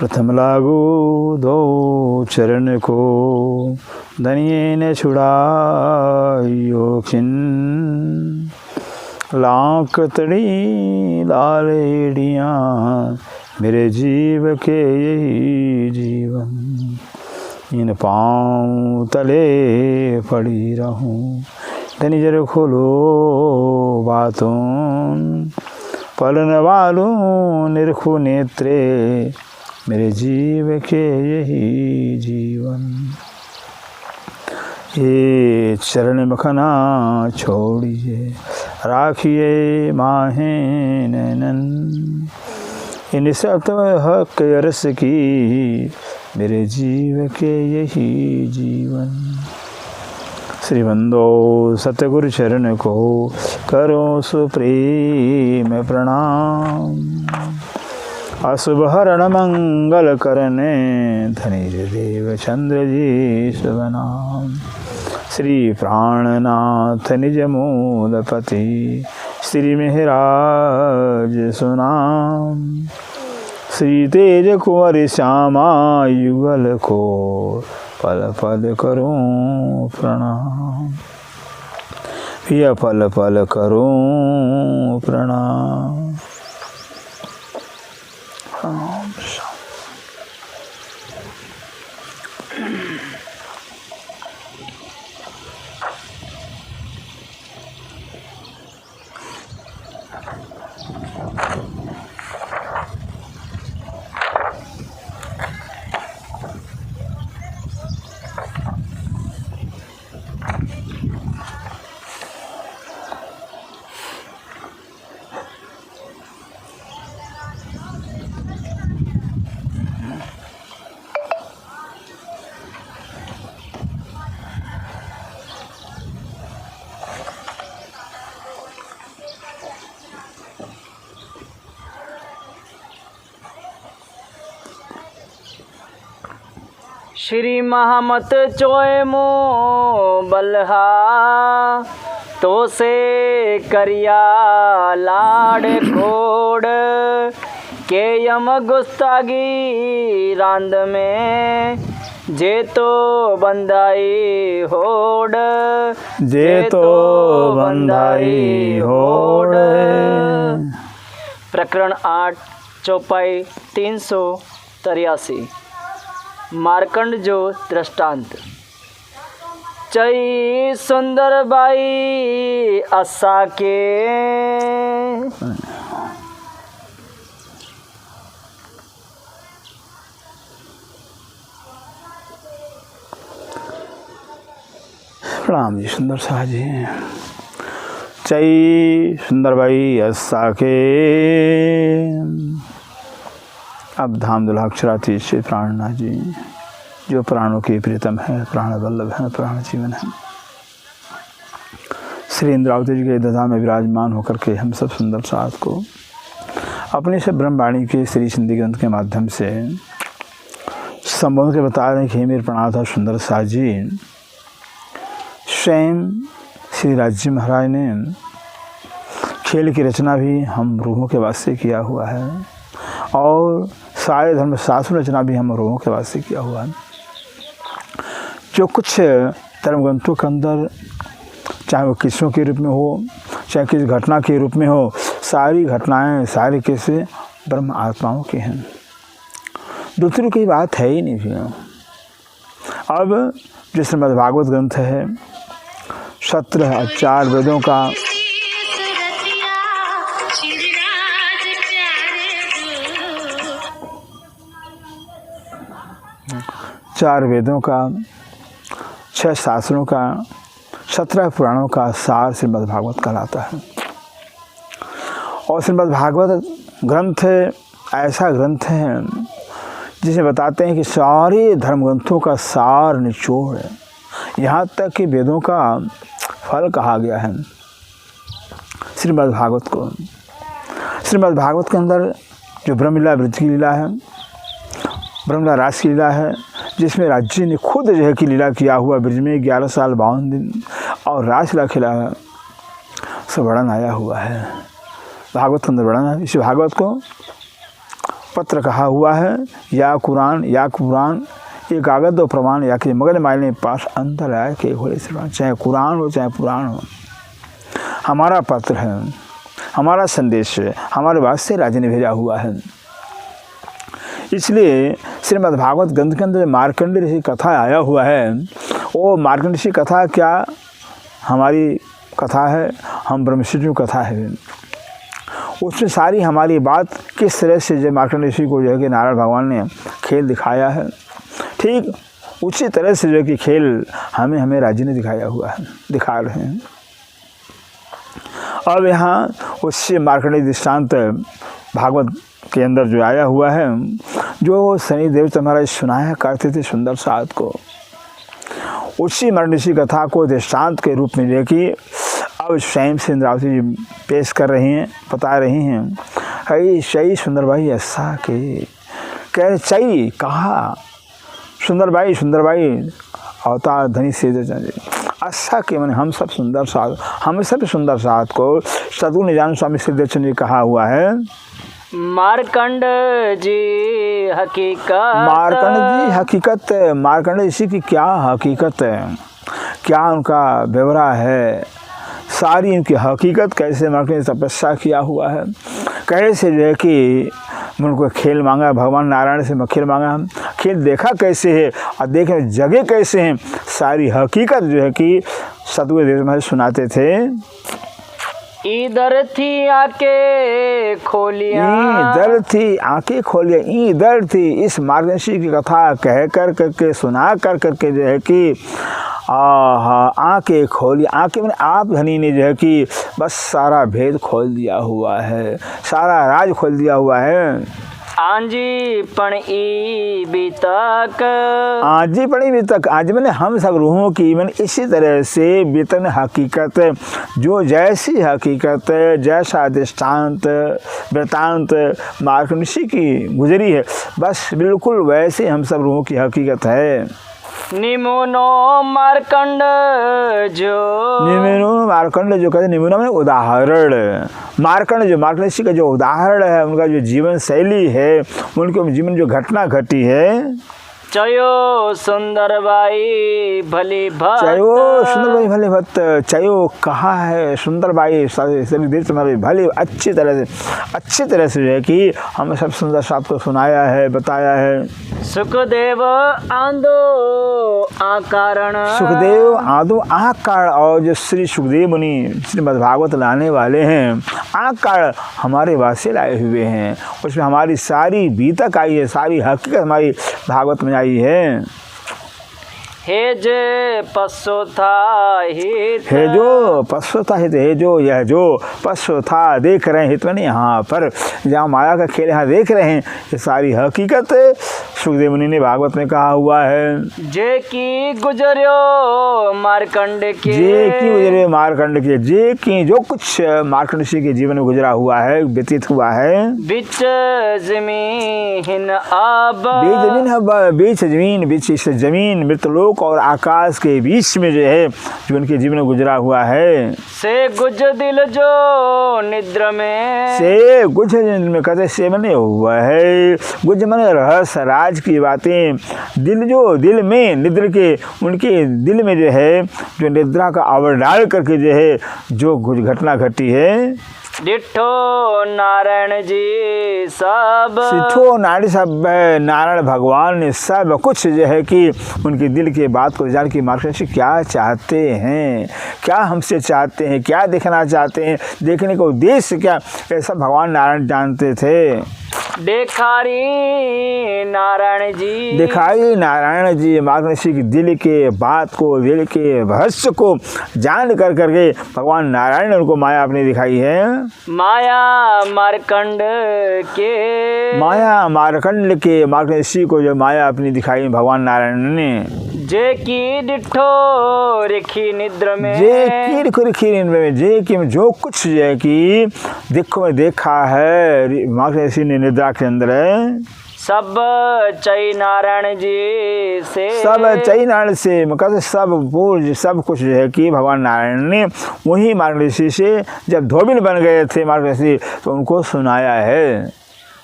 प्रथम लागू दो चरण को, धनिये ने छुड़ायो खिन। लाख तड़ी लाल एड़ियाँ, मेरे जीव के यही जीवन। इन पाँव तले पड़ी रहूं, धनी जर खोलो बातों। पलन वालों निरखो नेत्रे, मेरे जीव के यही जीवन। ये चरण मखना छोड़िए, राखिए माहे नैनन। इन सत्व हक अरस की, मेरे जीव के यही जीवन। श्रीबंदो सतगुरु चरण को, करो सुप्रेम प्रणाम। अशुभ हरण मंगल करने, धनिज देव चंद्र जी शुभ नाम। श्री प्राणनाथ निज मूलपति, श्री मेहराज सुनाम। श्री तेज कुंवर श्यामा युगल को, पल पल करूं प्रणाम। पिया पल पल करूं प्रणाम। श्री महामत चोय मो बल्हा, तो से करिया लाड़ खोड़। के यम गुस्तागी रांद में, जे तो बंदाई होड़। जे तो बंदाई होड़। प्रकरण 8 चौपाई 383। मार्कंड जो दृष्टांत। चई सुंदर बाई असा के, प्रणाम जी सुंदर शाह जी। चई सुंदर बाई असा के। अब धाम दुलाक्षराती श्री प्राणनाथ जी, जो प्राणों के प्रियतम है, प्राण वल्लभ है, प्राण जीवन है, श्री इंद्रावती जी के दशा में विराजमान होकर के हम सब सुंदर साथ को अपने से ब्रह्मवाणी के श्री सिंधी ग्रंथ के माध्यम से संबोध के बता रहे हैं कि मेरे प्रणाम सुंदर साथ जी। स्वयं श्री राज्य महाराज ने खेल की रचना भी हम रूहों के वास्ते किया हुआ है, और सारे धर्म शास्त्र रचना भी हम रूहों के वास्ते किया हुआ है। जो कुछ धर्म ग्रंथों के अंदर, चाहे वो किस्सों के रूप में हो, चाहे किसी घटना के रूप में हो, सारी घटनाएं सारे किस्से ब्रह्म आत्माओं के हैं, दूसरी कोई बात है ही नहीं भैया। अब जो श्रीमद् भागवत ग्रंथ है, 17 4 वेदों का 4 वेदों का, 6 शास्त्रों का, 17 पुराणों का सार श्रीमद् भागवत कहलाता है। और श्रीमद् भागवत ग्रंथ ऐसा ग्रंथ है जिसे बताते हैं कि सारे धर्म ग्रंथों का सार निचोड़ है, यहाँ तक कि वेदों का फल कहा गया है श्रीमद् भागवत को। श्रीमद् भागवत के अंदर जो ब्रह्मलीला ब्रज की लीला है, ब्रह्मलीला रास की लीला है, जिसमें राज्य ने खुद जो है कि लीला किया हुआ ब्रज में 11 साल 52 दिन और रासलीला खेला है, सब वर्णन आया हुआ है भागवत के अंदर वर्णन है। इस भागवत को पत्र कहा हुआ है, या कुरान या कुरान, ये कागज दो प्रमाण, या कि मगन माइल में पास अंतर आए के होले श्रवण। चाहे कुरान हो चाहे पुराण हो, हमारा पत्र है, हमारा संदेश है, हमारे वास्ते राजा ने भेजा हुआ है। इसलिए श्रीमद् भागवत ग्रंथ के अंदर मार्कंड ऋषि कथा आया हुआ है, वो मार्कंड ऋषि कथा क्या हमारी कथा है, हम ब्रह्मशिष्य कथा है। उसमें सारी हमारी बात किस तरह से जो मार्कंड ऋषि को जो है कि नारायण भगवान ने खेल दिखाया है, ठीक उसी तरह से जो कि खेल हमें राज्य ने दिखाया हुआ है, दिखा रहे हैं। अब यहाँ उससे मार्कंडेय दृष्टांत भागवत के अंदर जो आया हुआ है, जो शनि देवता महाराज सुनाया करते थे सुंदर साथ को, उसी मार्कंडेय ऋषि कथा को दृष्टांत के रूप में लेके अब स्वयं से इंद्रावती जी पेश कर रही हैं, बता रही हैं। कई सही सुंदर भाई ऐसा के कह रहे चाहिए कहा सुंदर भाई अवतार धनी से अच्छा के मैंने हम सब सुंदर साथ, हम सब सुंदर साथ को सदगुरु निजान स्वामी सिद्धेश्वर जी कहा हुआ है। मार्कंड जी हकीकत, मार्कंड ऋषि की क्या हकीकत है, क्या उनका ब्यौरा है, सारी उनकी हकीकत, कैसे मार्कंड ने तपस्या किया हुआ है, कैसे जो है कि उनको खेल मांगा भगवान नारायण से, खेल मांगा, खेल देखा कैसे है और देखने जगह कैसे हैं, सारी हकीकत जो है कि सतगुरु देव महाराज सुनाते थे। इधर थी आके खोलिया, इधर थी आके खोलिया, इधर थी, इस मार्कंड ऋषि की कथा कह कर करके सुना कर करके जो है कि आके खोलिए, आके मैंने आप धनी ने जो है कि बस सारा भेद खोल दिया हुआ है, सारा राज खोल दिया हुआ है। आंजी पणी बीतक, आजी पड़ी बीतक, आज मैंने हम सब रूहों की मैंने इसी तरह से बीतन हकीकत, जो जैसी हकीकत जैसा दृष्टांत वृतांत मार्कंड ऋषि की गुजरी है, बस बिल्कुल वैसे हम सब रूहों की हकीकत है। निमुनो मार्कंड जो कहते निमुनो में उदाहरण, मार्कंड जो मार्कंड ऋषि का जो उदाहरण है, उनका जो जीवन शैली है, उनके जीवन जो घटना घटी है। चयो सुंदर बाई भली भक्त, चयो सुंदर बाई भली भक्त, चयो कहा है सुंदर बाई सभी देव तुम्हारे भले अच्छी तरह से जो है कि हमें सब सुंदर साथ को सुनाया है, बताया है। सुखदेव आंदो आकारण, सुखदेव आदो आकार, और जो श्री सुखदेव मुनि श्रीमद् भागवत लाने वाले हैं, आकार हमारे वास्ते लाए हुए हैं, उसमें हमारी सारी बीतक आई है, सारी हकीकत हमारी भागवत में आई है। हे जे पशुथा हित, है जो पशुथा हित, है जो यह जो पशुथा देख रहे हैं, हित में नहीं, यहाँ पर जहाँ माया का खेल यहाँ देख रहे हैं, ये सारी हकीकत सुखदेव मुनि ने भागवत में कहा हुआ है। जे की गुजरियो मार्कंड के, जे की गुजरे मार्कंड के, जे की जो कुछ मार्कंड ऋषि के जीवन में गुजरा हुआ है, व्यतीत हुआ है। बीच जमीन अब, बीच जमीन मृतलोक और आकाश के बीच में जो है जो उनके जीवन में गुजरा हुआ है। से गुज दिल जो निद्र में, से गुज में कहते से मने हुआ है, गुज मने रहस्य राज की बातें, दिल जो दिल में निद्र के, उनके दिल में जो है जो निद्रा का आवर डाल करके जो है जो घटना घटी है। डिठो नारायण जी सब, सिठो नारायण सब, नारायण भगवान ने सब कुछ जो है कि उनके दिल के बात को जान के मार्कंड ऋषि क्या चाहते हैं, क्या हमसे चाहते हैं, क्या देखना चाहते हैं, देखने का उद्देश्य क्या, ऐसा भगवान नारायण जानते थे। देखारी नारायण जी मार्कंड ऋषि की दिल के बात को, दिल के रहस्य को जान कर करके भगवान नारायण ने उनको माया अपनी दिखाई है। माया मार्कंड के मार्कंड ऋषि को जो माया अपनी दिखाई भगवान नारायण ने। जे की डिठो रिखी निद्र में, जे की रिखी निद्र में, जे की जो कुछ जो है कि देखा है मार्कंड ऋषि ने निद्रा के अंदर है। सब चई नारायण जी से, सब चई नारायण से मतलब सब कुछ जो है कि भगवान नारायण ने वही मार्कंड ऋषि से जब धोबिन बन गए थे मार्कंड ऋषि तो उनको सुनाया है।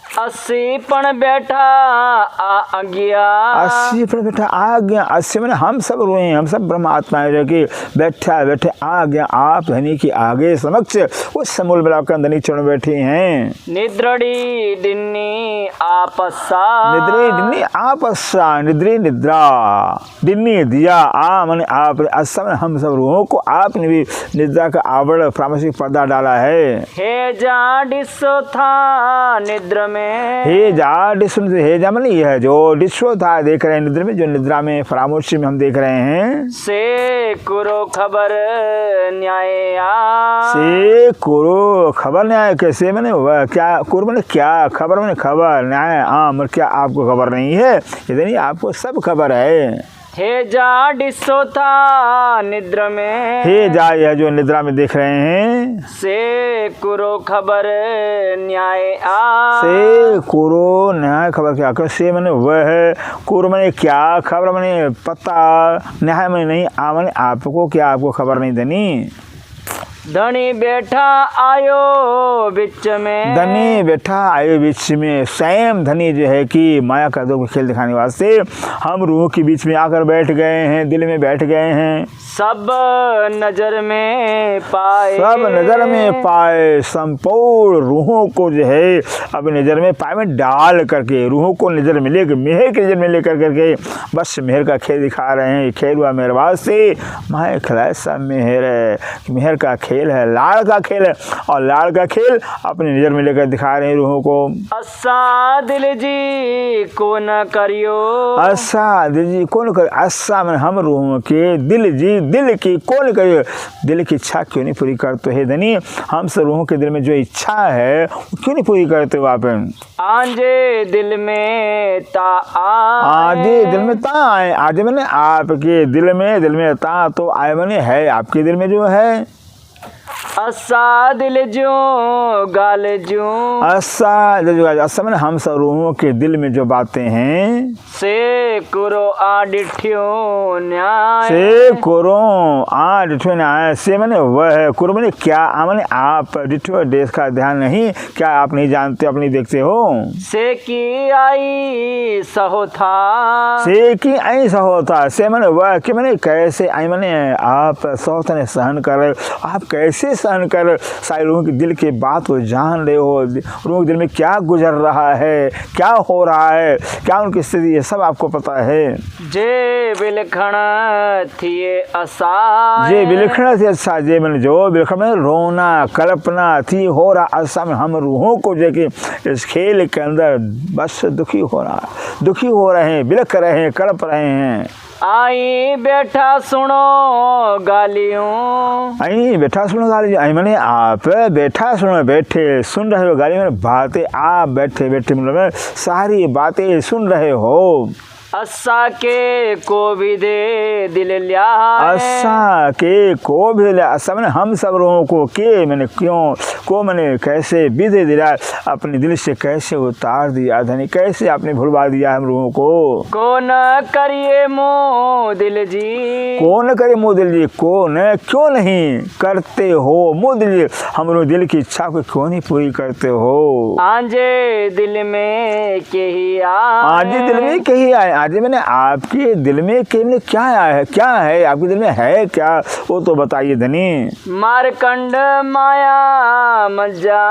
अस्सी पण बैठा आ गया। 80 पर बैठा आ गया। 80 मैंने हम सब रोए हैं, हम सब ब्रह्मात्मा है जो कि बैठा बैठे आ गया आप धनी के आगे समक्ष उस समूल मिलाकर धनी चरण बैठे हैं। निद्रड़ी दिन्नी आपसा। निद्री दिन्नी आपसा, निद्री निद्रा दिन्नी दिया आ मैंने आप असा में हम सब रूहों को आपने भी निद्रा का आवरण प्रामसिक पर्दा डाला है। हे जा डिसो था निद्र में। हे जा डिस्व, हे जा मैंने यह जो डिस्व था देख रहे हैं निद्रा में, जो निद्रा में परामर्श में हम देख रहे हैं। से कुरो खबर न्याय से कुरो खबर न्याय कैसे मैंने वह क्या कुर मैंने क्या खबर मैंने खबर न्याय आम क्या आपको खबर नहीं है? इतनी आपको सब खबर है। हे जा डिसो था निद्र में। हे जा यह जो निद्रा में देख रहे हैं। से कुरो खबर न्याय आ। से कुरो न्याय खबर क्या कर से मैंने वह है कुर मैंने क्या खबर मैंने पता न्याय मैंने नहीं आ मैंने आपको क्या आपको खबर नहीं देनी। धनी बैठा आयो बीच में। धनी बैठा आयो बीच में। स्वयं धनी जो है कि माया का दो खेल दिखाने वास्ते हम रूह के बीच में आकर बैठ गए हैं, दिल में बैठ गए हैं। सब नजर में पाए। सब नजर में पाए संपूर्ण रूहों को जो है अपनी नजर में पाए में डाल करके रूहों को नजर में लेकर मेहर की नजर में लेकर करके बस मेहर का खेल दिखा रहे हैं। खेल हुआ मेहर वास्ते माया खिलाए सब मेहर है, मेहर का खेल है, लाड़ का खेल है और लाड़ का खेल अपनी नजर में लेकर दिखा रहे हैं रूहों को। असा दिल जी को न करियो। असा दिल जी कौन कर असा मैंने हम रूहों के दिल जी दिल की कौन करियो, दिल की इच्छा क्यों नहीं पूरी करते हे धनी? हम सब रूहों के दिल में जो इच्छा है वो क्यों नहीं पूरी करते हो आप? आजे दिल में ता आजे दिल में ता आए। आजे मैंने आपके दिल में ता तो आए मैंने है आपके दिल में जो है। असा दिल जो गाल जो। असा दिल जो गाल असा मैंने हम सब रूहों के दिल में जो बातें हैं। से कुरो आ डिठ्यो न्याय। से कुरो आ डिठ्यो न्याय। से मैंने वह है कुरो मैंने क्या आ मैंने आप डिठ्यो देश का ध्यान नहीं क्या आप नहीं जानते अपनी देखते हो। से की आई सहो था। से की आई सहो था। से मैंने वह कि मैंने कैसे आई मैंने आप सहोता ने सहन कर रहे हो। आप कैसे सहन कर सारे लोगों के दिल की बात को जान रहे हो। लोगों के दिल में क्या गुजर रहा है, क्या हो रहा है, क्या उनकी स्थिति है, सब आपको पता है। जे बिलखण थिए असा। जे बिलखण थी अच्छा जे मैंने जो बिलखण में रोना कल्पना थी हो रहा असा में हम रूहों को जो कि इस खेल के अंदर बस दुखी हो रहे हैं, बिलख रहे हैं, कल्प रहे हैं। आई बैठा सुनो गालियों। आई बैठा सुनो गालियों। आई मैंने आप बैठा सुनो बैठे सुन रहे हो गाली मैंने बातें आप बैठे बैठे मतलब सारी बातें सुन रहे हो। असा के को भी दे दिल लिया। असा के को भी लिया। असा मैंने हम सब लोगों को के मैंने क्यों को मैंने कैसे विधि दिला अपने दिल से कैसे उतार दिया धनी कैसे आपने भुलवा दिया हम लोगों को। कौन करिए मोह दिल जी। कौन करे मोह दिल जी कौन क्यों नहीं करते हो मोह दिल जी हम लोग दिल की इच्छा को क्यों नहीं पूरी करते हो। आजे दिल में के ही आजे दिल में के ही आए। आज मैंने आपके दिल में क्या है, क्या है आपके दिल में है क्या वो तो बताइए धनी। मारकंड माया मंजा।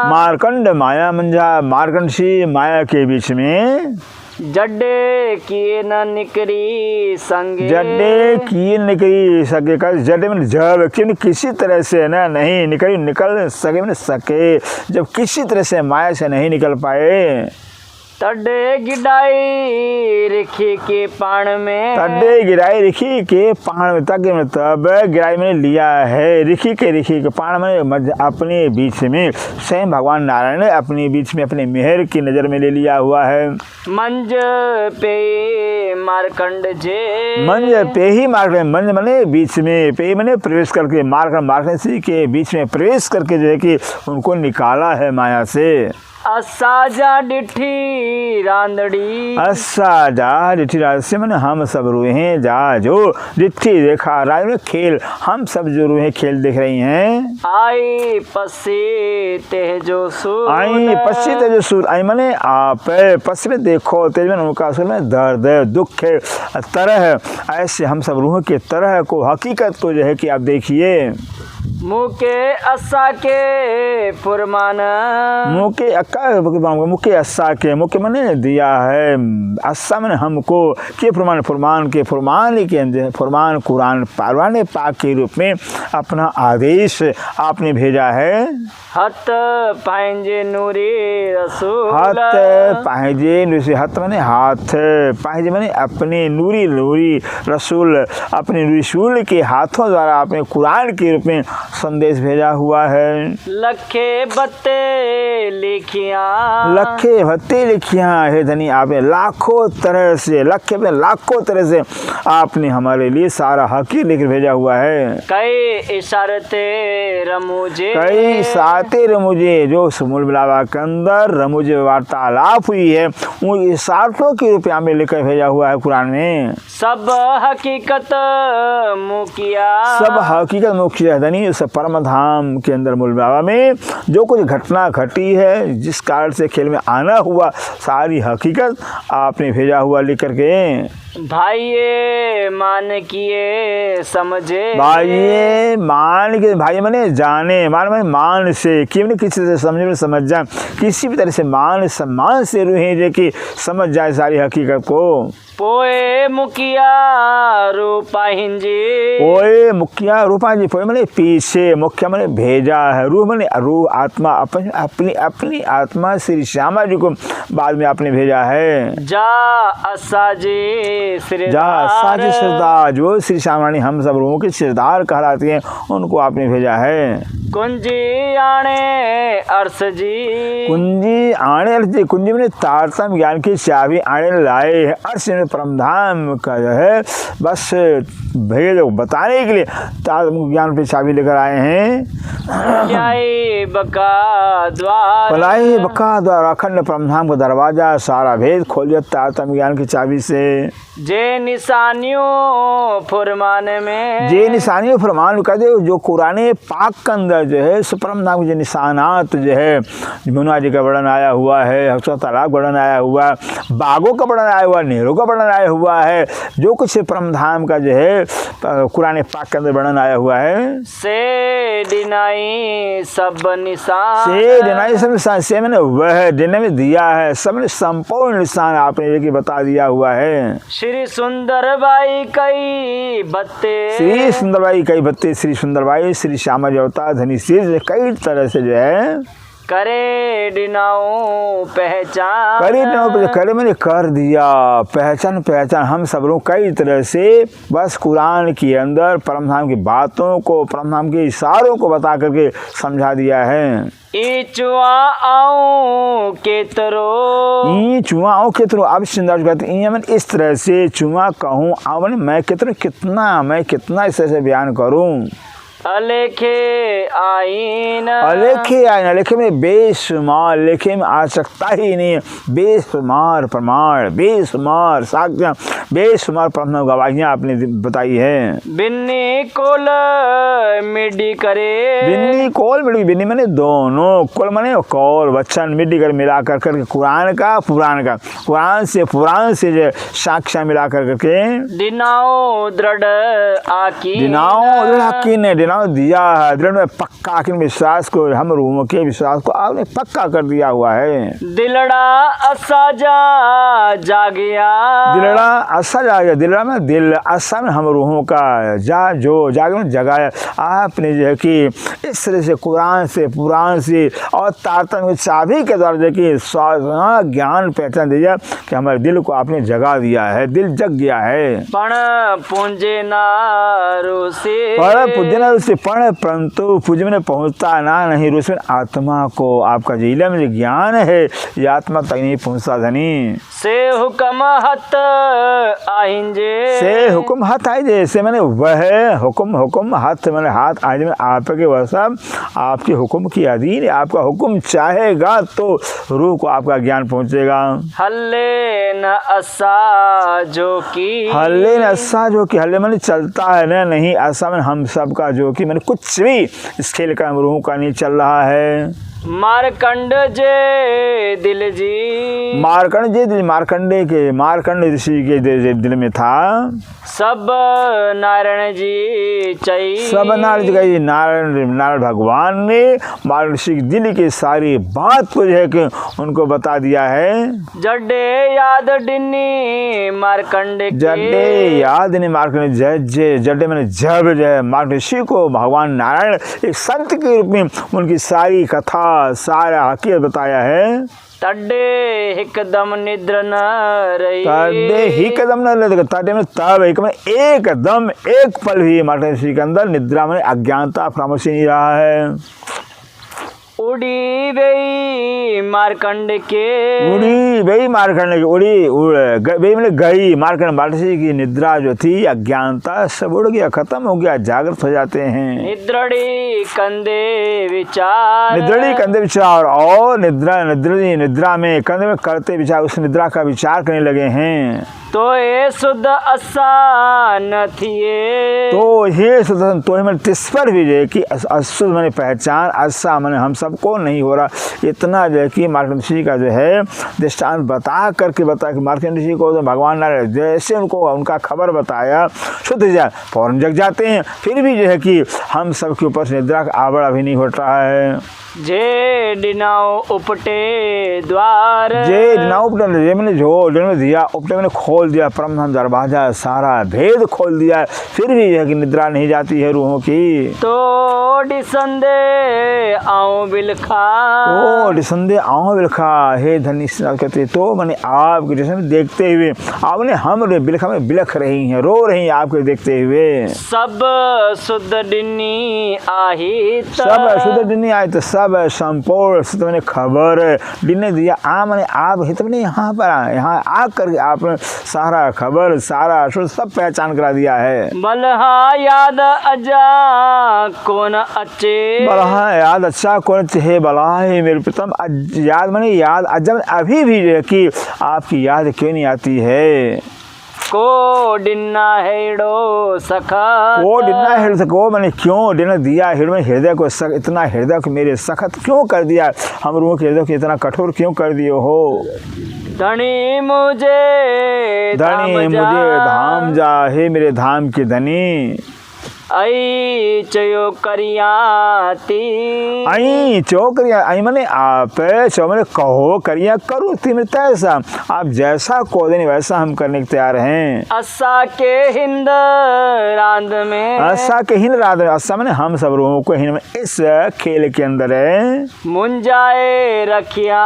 मारकंड माया मंजा। मारकंड सी माया के बीच में जड्डे किए न निकरी संगे। जड्डे किए निकली सके का जड्डे में जब किसी तरह से ना नहीं निकल सके मैंने सके जब किसी तरह से माया से नहीं निकल पाए। तड्डे गिराई रिखी के पाण में। तड्डे गिराई रिखी के पाण में तक तब गिराई मैंने लिया है रिखी के पाण में अपने बीच में स्वयं भगवान नारायण ने अपने बीच में अपने मेहर की नज़र में ले लिया हुआ है। मंज पे मारकंड जे। मंज पे ही मारकंड मंज मैंने बीच में पे मैंने प्रवेश करके मारकंड के बीच में प्रवेश करके जो है कि उनको निकाला है माया से। असाजा डिठी रांदड़ी। असाजा डिठी राजसे मैंने हम सब रूहें जा जो डिठी देखा राज में खेल, हम सब जो रूहें खेल देख रही हैं। आई पसी तेजो सूर। आई पसी तेजो सूर। आई मैंने आप पसी में देखो तेज में उनका असल में दर्द है, दुख है, तरह ऐसे हम सब रूहों के तरह को हकीकत को जो है कि आप देखिए। मुके असा के फुरमान। मुके अक्का मुके असा के मुके मैंने दिया है, असा मैंने हमको के फुरमान, फुरमान के फुरमान के अंदर फुरमान कुरान पारवान पाक के रूप में अपना आदेश आपने भेजा है। हत पांजे नूरी रसूल। हाथ पांजे नूरी, हाथ मैंने हाथ, पांजे मैंने अपने नूरी नूरी रसूल, अपने रसूल के हाथों द्वारा आपने कुरान के रूप में संदेश भेजा हुआ है। लखे बत्ते लिखिया। लखे भत्ते लिखिया है धनी आपने लाखों तरह से, लखे में लाखों तरह से आपने हमारे लिए सारा हकीर लेकर भेजा हुआ है। कई इशारते रमुजे। कई साते रमुजे जो समूल बिलावा के अंदर रमुजे वार्तालाप हुई है उन इशारतों के रूप में लेकर भेजा हुआ है कुरान में। सब हकीकत मुकिया। सब हकीकत मुखिया धनी उस परम धाम के अंदर मूल बाबा में जो कुछ घटना घटी है, जिस कारण से खेल में आना हुआ, सारी हकीकत आपने भेजा हुआ लेकर के। भाइये मान किए समझे। भाइये मान के, भाई मैंने जाने, मान से कि मैंने किसी से समझे में समझ जाए, किसी भी तरह से मान सम्मान से रूहें जो कि समझ जाए सारी हकीकत को। पोए मुखिया रूपा हिंजी। पोए मुखिया रूपा जी, पोए मैंने पीछे, मुखिया मैंने भेजा है, रूह मैंने रूह आत्मा अपनी अपनी आत्मा श्री श्यामा जी को बाद में आपने भेजा है। जा असाजी सरदार जो श्री श्यामरानी हम सब रूहों के सरदार कहलाती हैं, उनको आपने भेजा है। कुंजी आने अर्श जी। कुंजी आने अर्श जी, कुंजी मैंने तारतम ज्ञान की चाबी आने लाए है, अर्श में परमधाम का जो है बस भेद बताने के लिए तारतम ज्ञान पे चाबी लेकर आए हैं। बका द्वार। पलाई बका द्वार, अखंड परमधाम का दरवाजा सारा भेद खोल दिया तारतम ज्ञान की चाबी से। जे निशानियों फुरमान में। जे निशानियों फुरमान कर दे, जो कुरान पाक के अंदर जो है सुपरम नाम के जो निशानात जो है, मुन्ना जी का वर्णन आया हुआ है, हफ्सा तालाब का वर्णन आया हुआ, बागों का वर्णन आया हुआ, नेहरू का वर्णन आया हुआ है, जो कुछ परम धाम का जो है कुरान पाक के अंदर वर्णन आया हुआ है। से डिनाई सब निशान। से डिनाई सब निशान, से मैंने वह देने में दिया है, सब ने संपूर्ण निशान आपने ये बता दिया हुआ है। श्री सुंदर बाई कई बत्ते। श्री सुंदर बाई कई बत्ते, श्री सुंदर बाई श्री श्यामा जी अवतार धनी श्री कई तरह से जो है करे डिनाओ पहचान। करे मैंने कर दिया पहचान, हम सब लोग कई तरह से बस कुरान के अंदर परमधाम की बातों को, परमधाम के इशारों को बता करके समझा दिया है। चुआ आओ केतरो अब सिंदाज कहते हैं इस तरह से चुआ कहूँ आओ मैं केतरो कितना इस तरह से बयान करूँ। अलेखे आईन। अलेखे में बेशुमार, लेखे में आ सकता ही नहीं, बेशुमार प्रमाण, बेशुमार साक्ष्य, बेशुमार प्रमाण गवाहियाँ आपने बताई है। बिन्नी कोल मिडी करे। बिन्नी कोल मिडी, बिन्नी मैंने दोनों, कोल मैंने कौल वचन, मिडी कर मिला कर करके कुरान का पुराण का, पुराण से जो साक्ष्य मिला कर करके दिनाओ दृढ़ आकी। दिनाओ दिया है, दृढ़ में पक्का कि विश्वास को, हम रूहों के विश्वास को आपने पक्का कर दिया हुआ है। दिलड़ा असा जा गया। दिलड़ा असा जा गया, दिलड़ा में दिल, असा में हम रूहों का जागे में जगाया आपने जो है कि इस तरह से कुरान से, पुराण से और तारतम की चाबी के द्वारा जो कि ज्ञान पहचान दिया कि हमारे दिल को आपने जगा दिया है, दिल जग गया है। पण पूंजे नारू से इसलिए पण परंतु पूज्य में पहुँचता ना नहीं रोशन आत्मा को। आपका जो इलम जो ज्ञान है ये आत्मा तक नहीं पहुँचता धनी। से हुक्म हत आहिंजे, से हुक्म हाथ आए जैसे मैंने वह हुक्म हाथ मैंने हाथ आज में आपके वह सब आपके हुक्म की अधीन है। आपका हुक्म चाहेगा तो रूह को आपका ज्ञान पहुँचेगा। हल्ले न असा जो की, हल्ले न असा जो कि हल्ले मैंने चलता है ना नहीं, ऐसा मैंने हम सब का जो कि मैंने कुछ भी इस खेल का रूह का नहीं चल रहा है। मारकंड जे दिल जी, मारकंडे ऋषि के दिल में था। सब नारायण जी चई, सब नारायण भगवान ने मारकंड ऋषि के दिल की सारी बात को जो है कि उनको बता दिया है। जड्डे याद डिन्नी मारकंड के, जड्डे याद नहीं मारकंड जड्डे मैंने जब जो मारकंड ऋषि को भगवान नारायण एक संत के रूप में उनकी सारी कथा सारा हकीकत बताया है। तड्डे एकदम निद्र न रही, तड्डे एकदम न रही, तड्डे में तब एकदम एक पल भी मारकंड ऋषि के अंदर निद्रा में अज्ञानता परामर्श नहीं रहा है। उड़ी गई मारकंड के, उड़ी गई मारकंड की मैंने गई मारकंड ऋषि की निद्रा जो थी अज्ञानता सब उड़ गया, खत्म हो गया, जागृत हो जाते हैं। निद्रड़ी कंधे विचार और निद्रा में कंधे में करते विचार, उस निद्रा का विचार करने लगे हैं। तो ये शुद्ध असा न थिए, तो ये शुद्ध तो मैंने तिस पर भी जो कि अशुद्ध मैंने पहचान असा मैंने हम सबको नहीं हो रहा। इतना जो है कि मारकंड ऋषि का जो है दृष्टांत बता कि मारकंड ऋषि को तो भगवान नारायण जैसे उनको उनका खबर बताया शुद्ध जाए फौरन जग जाते हैं। फिर भी जो है कि हम सब के ऊपर निद्रा का आवरण अभी नहीं हट रहा है। जे डिनाओ उपटे द्वार, जे डिनाओ उपटे मैंने जो डिनो दिया उपटे मैंने खोल दिया, परम दरवाजा सारा भेद खोल दिया, फिर भी यह कि निद्रा नहीं जाती है रूहों की। तो डिसंदे आओ बिलखा, ओ डिसंदे आओ बिलखा, हे धनी कहते तो मैंने आपके जैसे देखते हुए आपने हम बिलखा में बिलख रही हैं, रो रही हैं आपके देखते हुए। सब शुद्ध डिन्नी आही, सब शुद्ध डिन्नी आए तो सब संपूर्ण मैंने खबर डिने दिया मैंने आप हित में यहाँ पर यहाँ आकर आपने सारा खबर सारा सब पहचान करा दिया है। बलहा याद अजा कौन अच्छे, बलहा याद अच्छा कौन अच्छे, बलहा है मेरे प्रीतम याद मैंने याद अजब अभी भी जो है कि आपकी याद क्यों नहीं आती है। को डिन्ना हेड़ो सखा, को डिन्ना हेड़ सको मैंने क्यों डिना दिया हृदय को इतना हृदय को मेरे सखत क्यों कर दिया, हम लोगों के हृदय को इतना कठोर क्यों कर दिए हो। धनी मुझे धाम जा, हे मेरे धाम के धनी। आई चयो करियाती, आई चो करिया आई मैंने आप चो मैंने कहो करिया करो तीन तैसा, आप जैसा को देने वैसा हम करने के तैयार हैं। असा के हिंद रांद में, असा के हिंद रांद में, असा मैंने हम सब लोगों को हिंद में इस खेल के अंदर है। मुंजाए रखिया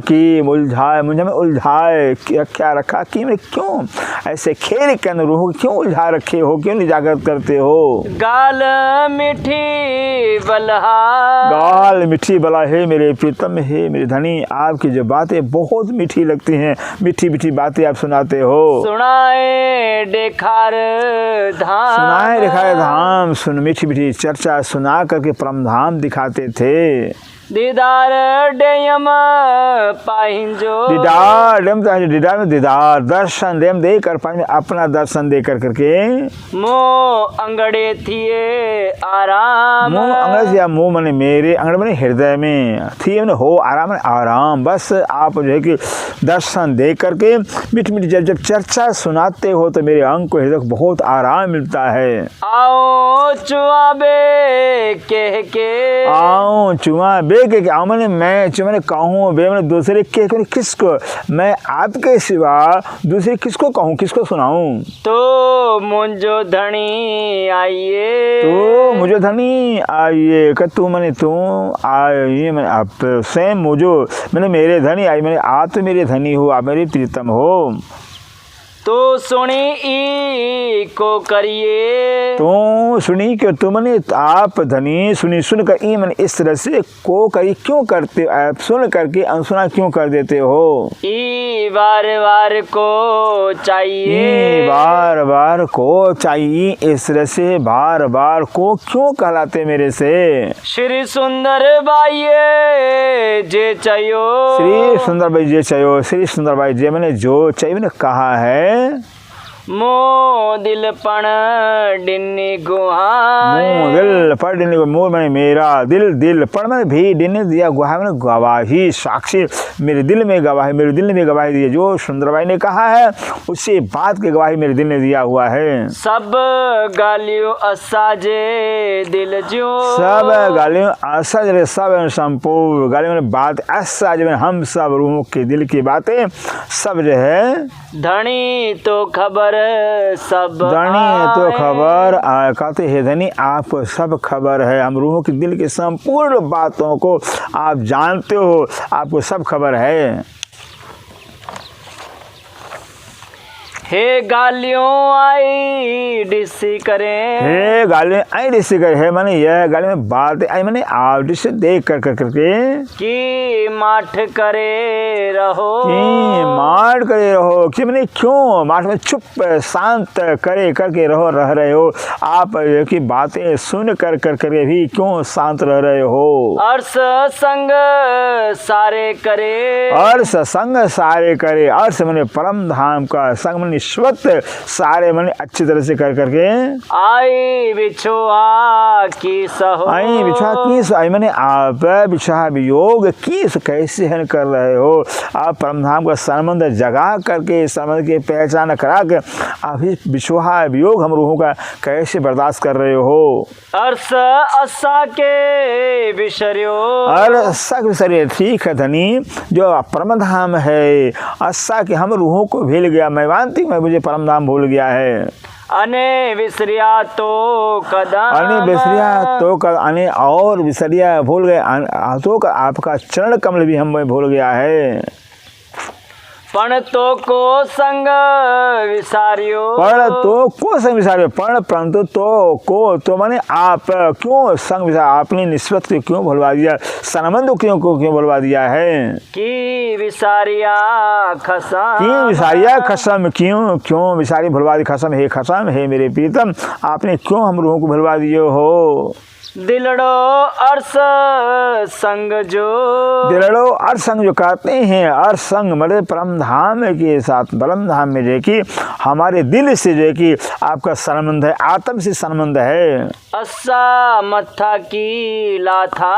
की मुलझाए मुझे में उलझाए रखा रखा की मैं क्यों ऐसे खेल के अंदर रूह क्यों उलझा रखे हो, क्यों नहीं जागृत करते हो। गाल मीठी बलहा, गाल मीठी बला है मेरे प्रीतम, है मेरे धनी आपकी जो बातें बहुत मीठी लगती हैं, मीठी मीठी बातें आप सुनाते हो। सुनाए देखार धाम सुन मीठी मीठी चर्चा सुना करके परम धाम दिखाते थे। दीदार डेयम पाहिंजो, दीदार में दीदार दर्शन देम दे कर पाए अपना दर्शन दे कर करके। मोह अंगड़े थिए आराम, मोह अंगड़े या मोह मने मेरे अंगड़े मने हृदय में थी मैंने हो आराम आराम, बस आप जो है कि दर्शन दे करके मीठी मीठी जब चर्चा सुनाते हो तो मेरे अंग को हृदय को बहुत आराम मिलता है। आओ चुआबे कह के, आओ चुआ बे के मैंने कहूँ बे मैंने दूसरे के किसको, मैं आपके सिवा दूसरे किसको कहूँ किसको सुनाऊँ। तो मुझो धनी आइए, तो मुझे धनी आइए कि तू मैंने तू आइए मैंने आप स्वयं मुझो मैंने मेरे धनी आई मैंने आप तो मेरे धनी हो, आप मेरे प्रीतम हो। तो सुनी ई को करिए, तो सुनी कि तुमने आप धनी सुनी सुनकर ई मन इस तरह से को करी क्यों करते हो, आप सुन करके अनसुना क्यों कर देते हो। ई बार बार को चाहिए, बार बार को चाहिए, इस तरह से बार बार को क्यों कहलाते मेरे से। श्री सुंदर बाई जे चयो, श्री सुंदर बाई जे चयो, श्री सुंदर बाई जे मैंने जो चाहिए मैंने कहा है। मो दिल पण डिन्नी गुहाए, मो दिल पर डिन्नी मोर मैंने मेरा दिल, दिल पर मैंने भी डिन्नी दिया गुहा मैंने गवाही साक्षी, मेरे दिल में गवाही, मेरे दिल में गवाही दी, जो सुंदरबाई ने कहा है उसी बात की गवाही मेरे दिल ने दिया हुआ है। सब गालियों असाजे दिल जो, सब गालियों असाजे सब संपूर्ण गालियों में बात ऐसा जो हम सब रूहों के दिल की बातें सब जो है। धनी तो खबर सब, धनी तो खबर कहते हैं धनी आपको सब खबर है, हम रूहों के दिल की संपूर्ण बातों को आप जानते हो, आपको सब खबर है। हे गालियों आई डिसी करें, हे गालियों आई डिसी करे है माने यह गाली में बात आई माने आप डिसी देख कर करके कि माठ करे रहो, कि माठ करे रहो, कि मैंने क्यों माठ में चुप शांत करे करके रह रहे हो आप, की बातें सुन कर करके भी क्यों शांत रह रहे हो। अर्श संग सारे करे, अर्श संग सारे करे, अर्श मैंने परम धाम का संग मैंने स्वत सारे मैंने अच्छी तरह से कर करके आई बिछुआ की सहो, आई बिछुआ की आई मैंने आप बिछुआ वियोग की कैसे हन कर रहे हो, आप परमधाम का संबंध जगा करके संबंध की पहचान करा के आप ही बिछुआ वियोग हम रूहों का कैसे बर्दाश्त कर रहे हो। अर्श असा के विसरियो, अर्सा के विसरियो, ठीक है धनी जो परमधाम है असा के हम रूहों को भूल गया, मैं मानती मैं मुझे परमधाम भूल गया है। अने विसरिया तो कदा, अने विसरिया तो कदा, अने और विसरिया भूल गए तो आपका चरण कमल भी हम भूल गया है। पण तो को संग विसारियो, पण तो को संग विसारियो, पण परंतु तो को तो माने आप क्यों संग विसार, आपने निस्बत को क्यों भुलवा दिया, संबंध क्यों भुलवा दिया है। कि विसारिया खसम, कि विसारिया खसम, क्यों विसारी भुलवा दी खसम, हे खसम हे मेरे प्रीतम आपने क्यों हम रूहों को भुलवा दिए हो। दिलड़ो अर्श संग जो, दिलड़ो अर्श संग जो कहते हैं, अर्श संग मतलब परम धाम के साथ, परम धाम में जो कि हमारे दिल से जो कि आपका संबंध है, आत्म से संबंध है। अस्सा मत्था की लाथा,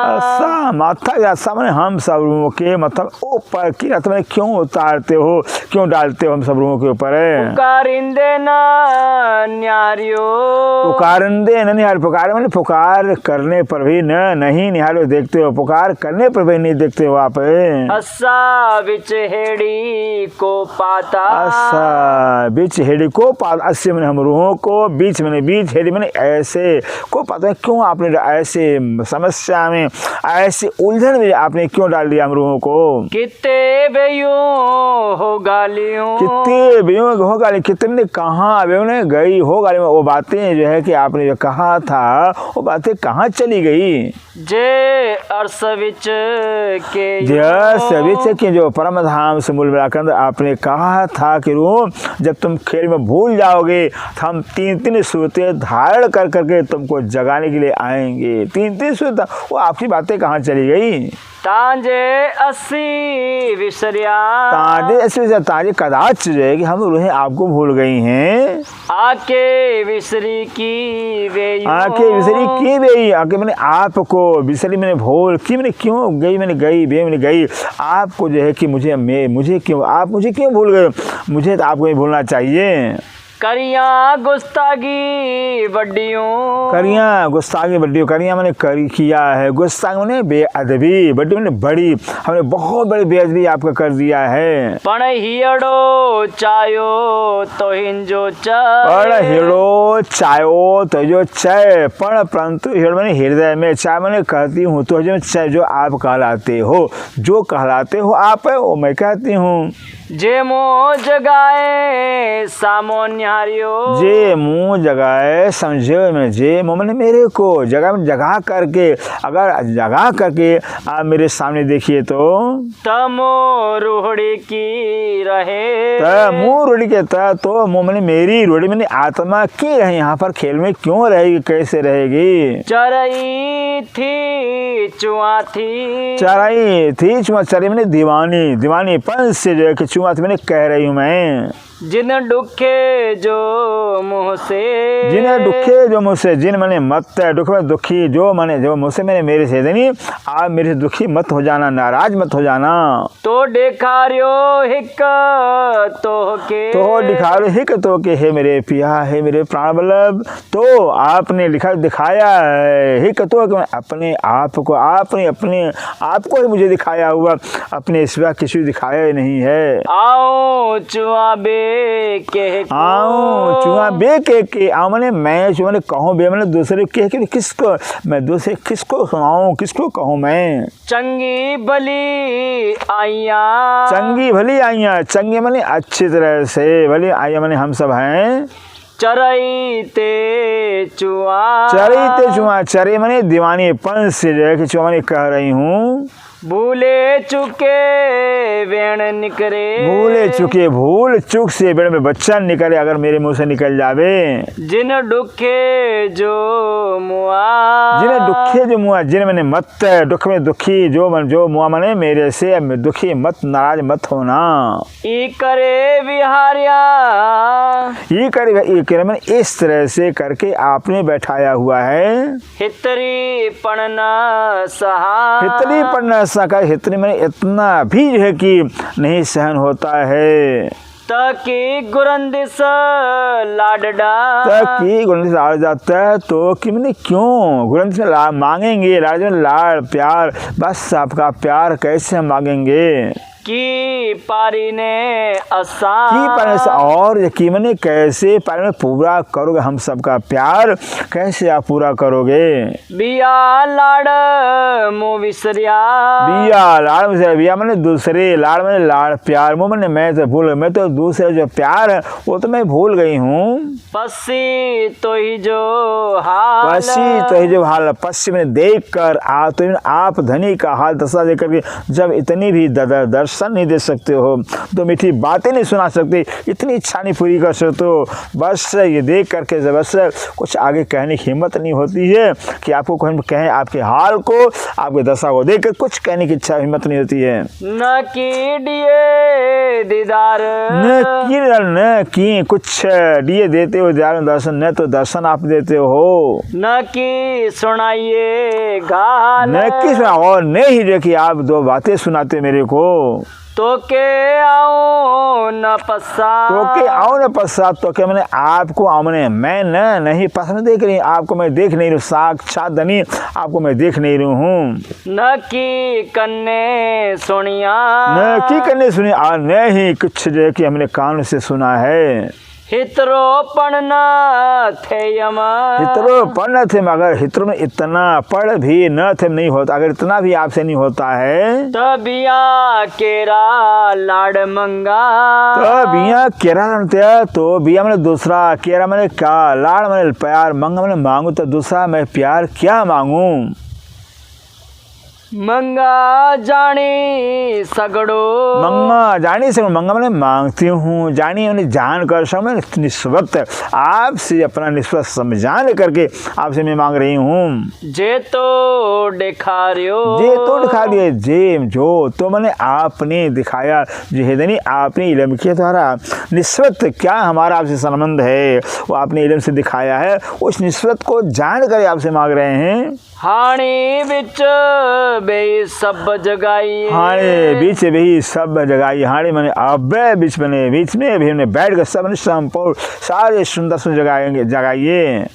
अस्सा माथा या सामने हम सब रूहों के मतलब ऊपर की रात में क्यों उतारते हो, क्यों डालते हो हम सब रूहों के ऊपर है। पुकारिंदे न न्यारियो, पुकारिंदे न न्यार, पुकार मैंने पुकार करने पर भी नहीं निहारो देखते हो, पुकार करने पर भी नहीं देखते हो आप। अस्सा बिच हेड़ी को पाता, अस्सा बीच हेड़ी को पाता, अस्से मैंने हम रूहों को बीच मैंने बीच हेड़ी मैंने ऐसे को पाता है, क्यों आपने ऐसे समस्या में ऐसे उलझन में आपने क्यों डाल दिया हम रूहों को। कितने बेयों हो गालियों, कितने बेयों हो गाली, कितने कहाँ बेयों ने गई हो गाली में, वो बातें जो है कि आपने जो कहा था वो बातें कहाँ चली गई। जे अर्श विच के, विच के जो परम धाम से मूल मिलाकर आपने कहा था कि रूह जब तुम खेल में भूल जाओगे तो हम 3 सूरतें धारण कर करके तुमको जगाने के लिए आएंगे। 3 सूरत, वो आपकी बातें कहाँ चली गई। तांजे अस्सी विसरिया, तांजे अस्सी तांजे कदाच जो है कि हम रूहें आपको भूल गई हैं। आके विसरी की वे, आके विसरी की वे, आके मैंने आपको विसरी मैंने भूल की मैंने क्यों गई, मैंने गई बे मैंने गई आपको जो है कि मुझे क्यों आप मुझे क्यों भूल गए, मुझे तो आपको नहीं भूलना चाहिए। करिया गुस्तागी बड्डियों, करिया गुस्तागी बड्डियों, करिया मैंने करी किया है, गुस्तागी मैंने बेअदबी, बड्डी मैंने बड़ी, हमने बहुत बड़ी बेअदबी आपका कर दिया है। पण हियड़ो चायो तो हिंजो पण हिड़ो चायो तो जो चय, पण परंतु हिड़ मैंने हृदय में, चाय मैंने कहती हूँ तो जो चय जो आप कहलाते हो, जो कहलाते हो आप वो मैं कहती हूँ। जे मुँह जगाए सामो निहारियो, जे मुँह जगाए समझे में, जे मुँह मैंने मेरे को जगा करके, अगर जगा करके आप मेरे सामने देखिए तो तमो रूढ़ी की रहे, मुँह रूढ़ी के तो मुँह मैंने मेरी रूढ़ी मैंने आत्मा की रहे यहाँ पर खेल में क्यों रहेगी, कैसे रहेगी। चरई थी चुआ थी, चराई थी चुआ, चरी मैंने दीवानी, दीवानी पंच से जो है कि चुआ मैंने कह रही हूँ मैं। जिन दुखे जो मुँह से, जिन दुखे जो मुझसे, जिन मैंने मत दुख में दुखी जो मैंने जो मुझसे मैंने मेरे से देनी, आप मेरे से दुखी मत हो जाना, नाराज मत हो जाना। तो दिखारियो हिक तो के, तो दिखारियो हिक तो के, हे मेरे पिया, हे मेरे प्राण वल्लभ, तो आपने दिखाया है हिक तो कि अपने आप को, आपने अपने आप को ही मुझे दिखाया हुआ, अपने सिवा किसी को दिखाया ही नहीं है। आओ चुआ बे के, आओ चुआ बे के आओ मैंने मैं जो मैंने कहूँ बे मैंने दूसरे के किसको, मैं दूसरे किसको सुनाऊँ, किसको कहूँ मैं। चंगी भली आइया, चंगी भली आइया, चंगी मैंने अच्छी तरह से, भली आइया मैंने हम सब हैं। चरई ते चुआ, चरी ते चुआ, चरी मैंने दीवानी पंच से जो है कि चुआ मैंने कह रही हूँ। भूले चुके वेण निकरे, भूले चुके भूल चुक से वेण में बच्चा निकले अगर मेरे मुंह से निकल जावे। जिन दुखे जो मुआ, जिन दुखे जो मुआ, जिन मैंने मत दुख में दुखी जो मुआ मैंने मेरे से दुखी मत, नाराज मत होना। ई करे विहारिया, ये करे मैंने इस तरह से करके आपने बैठाया हुआ है। हितरी पढ़ना सहा, हितरी पढ़ना सका, हितरी में इतना भी जो है कि नहीं सहन होता है। तकी गुरंदिस लाडडा, तकी गुरंदिस लाड जाता है तो कि मैंने क्यों गुरंदिस में मांगेंगे, लाड में लाड प्यार, बस आपका प्यार कैसे हम मांगेंगे। की पारी ने असा, की पारी से, और यकीन मैंने कैसे पारी में पूरा करोगे हम सबका प्यार, कैसे आप पूरा करोगे। बिया लाड मुँह विसरिया, बिया लाड़ में बिया मैंने दूसरे, लाड़ में लाड़ प्यार, मुँह मैंने मैं तो भूल, मैं तो दूसरे जो प्यार है वो तो मैं भूल गई हूँ। पसी तो ही जो हाल, पसी तो ही जो हाल, पसी मैंने देख कर आप धनी का हाल दशा देख करके जब इतनी भी दर्शन नहीं दे सकते हो, तो मीठी बातें नहीं सुना सकते, इतनी इच्छा नहीं पूरी कर सकते हो, बस ये देख करके बस कुछ आगे कहने की हिम्मत नहीं होती है कि आपको कहें, आपके हाल को, आपके दशा को देख कर कुछ कहने की इच्छा हिम्मत नहीं होती है। न की दिए दीदार, न की कुछ दिए देते हो दीदार दर्शन, न तो दर्शन आप देते हो। न की सुनाइए गाल, न की सुना, और नहीं देखिए आप दो बातें सुनाते मेरे को। तो के आओ न पश्चात, तो के आओ न पश्चात, तो के मैंने आपको आओ मैंने मैं नहीं पसंद देख रही, आपको मैं देख नहीं रही, साक्षात धनी आपको मैं देख नहीं रही हूँ। न की कन्ने सुनिया, न की कन्ने सुनी, और नहीं कुछ जो है कि हमने कान से सुना है। हितरो पढ़ना थे यमा, हितरो पढ़ना थे मगर हितरो में इतना पढ़ भी न थे नहीं होता, अगर इतना भी आपसे नहीं होता है। तबिया केरा लाड मंगा, तो बिया केरा लाडते, तो बिया मैंने दूसरा, केरा मैंने क्या, लाड मैंने प्यार, मंगा मैंने मांगू, तो दूसरा मैं प्यार क्या मांगू। मंगा जानी सगड़ो, मंगा जानी से मंगा मैंने मांगती हूँ, जानी मैंने जान कर सब मैं निस्बत आपसे अपना निस्बत समझाने करके आपसे मैं मांग रही हूँ। जे तो दिखारियो, जे तो दिखा दिए, जे जो तो मैंने आपने दिखाया, जो है नहीं आपने इल्म के द्वारा निस्बत क्या हमारा आपसे संबंध है वो आपने इल्म से दिखाया है, उस निस्बत को जान कर आपसे मांग रहे हैं। हाणी बिच बे सब जगाई, हाणे बीच भी सब जगाई, हाणे मैंने अब बीच में भी हमने बैठ कर सब संपूर्ण सारे सुंदर सुंदर जगाएंगे जगाइए।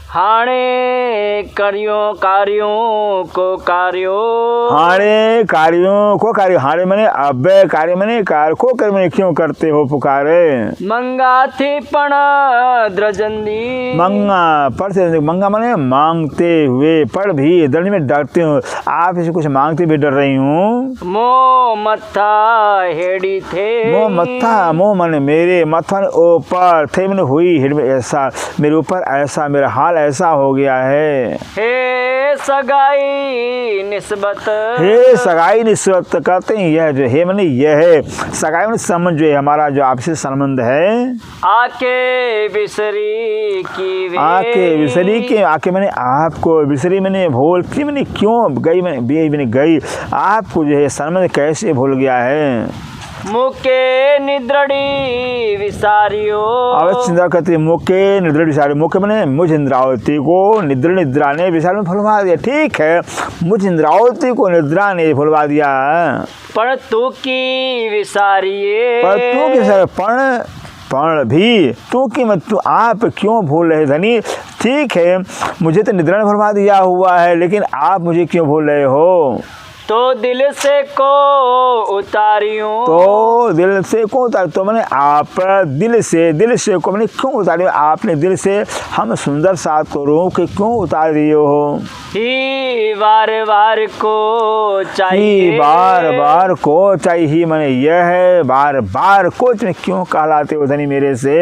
हाणे कार्यों को कार्यो हाणे कार्यों को कार्य हाणे मने अब कार्य मने कार को कर मने क्यों करते हो पुकारे मंगा थे पण द्रजंदी मंगा पर से मंगा मने मांगते हुए पर भी डरने में डरते हो आप इसे कुछ मांगते भी डर रही हूँ मो मत्था हेड़ी थे मो मने मेरे मत्था ऊपर थे मैंने हुई हेड में ऐसा मेरे ऊपर ऐसा मेरा हाल ऐसा हो गया है हे सगाई निस्बत कहते हैं यह जो है मैंने यह है सगाई में संबंध जो है हमारा जो आपसे संबंध है आके बिसरी की वे आके बिसरी के आके मैंने आपको बिसरी मैंने भूल की मैंने क्यों गई मैंने गई आपको जो है संबंध कैसे भूल गया है मुके निद्रड़ी विसारियो अब चिंता करती मुके निद्रा विसार मुके मैंने मुझ इंद्रावती को निद्रा ने विसार में भुलवा दिया ठीक है मुझ इंद्रावती को निद्रा ने भुलवा दिया पर तू की विसारिये पर तू के पण भी तू की मत तू आप क्यों भूल रहे धनी ठीक है मुझे तो निद्रा ने भुलवा दिया हुआ है लेकिन आप मुझे क्यों भूल रहे हो तो दिल से को उतारियो तो दिल से को उतार तो मैंने आप दिल से को मैंने क्यों उतारियो आपने दिल से हम सुंदर साथ करो कि क्यों उतार दिए हो ही बार बार को चाहिए बार को चाहिए मैंने यह है बार को क्यों कहलाते हो धनी मेरे से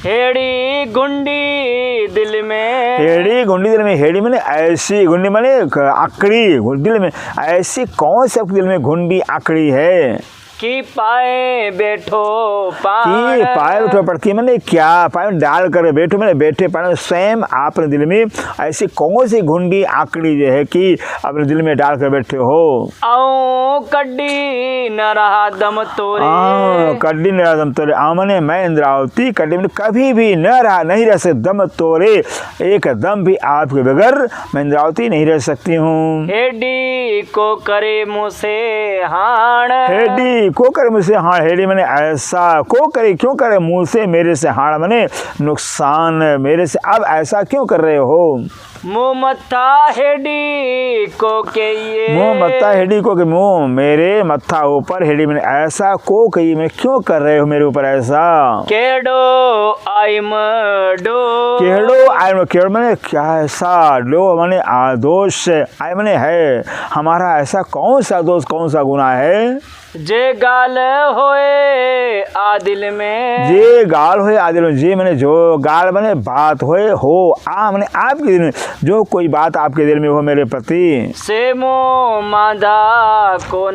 हेड़ी गुंडी दिल में हेड़ी मैंने ऐसी गुंडी मैंने आकड़ी दिल में ऐसी कौन से दिल में घुंडी आकड़ी है कि पाए बैठो पड़की मैंने क्या पाए डाल कर बैठो मैंने बैठे पाए स्वयं आपने दिल में ऐसी कौन सी घुंडी आकड़ी जो है कि अपने दिल में डाल कर बैठे हो कड्डी न रहा दम तोरे कड्डी न रहा दम तोरे आमने मैं इंद्रावती कड्डी में कभी भी नहीं रह सकते दम तोरे एक दम भी आपके बगैर मैं इंद्रावती नहीं रह सकती हूँ हेडी को करे मुझसे हाण हेडी को करे मुझसे हाड़ हेडी मैंने ऐसा को करे क्यों करे मुँह से मेरे से हाड़ मैंने नुकसान मेरे से अब ऐसा क्यों कर रहे हो मुँह मत्था हेडी को के ये मुँह मत्था हेडी को के मुँह मेरे मत्था ऊपर हेडी मैंने ऐसा को कही मैं क्यों कर रहे हो मेरे ऊपर ऐसा केड़ो आइम केड़ो मैंने क्या ऐसा डो मैंने आदोष आई मैंने है हमारा ऐसा कौन सा दोष कौन सा गुनाह है जे गाल होए आदिल में जे मैंने जो गाल मैंने बात होए हो मैंने आपके दिल में जो कोई बात आपके दिल में हो मेरे प्रति से मोह माधा को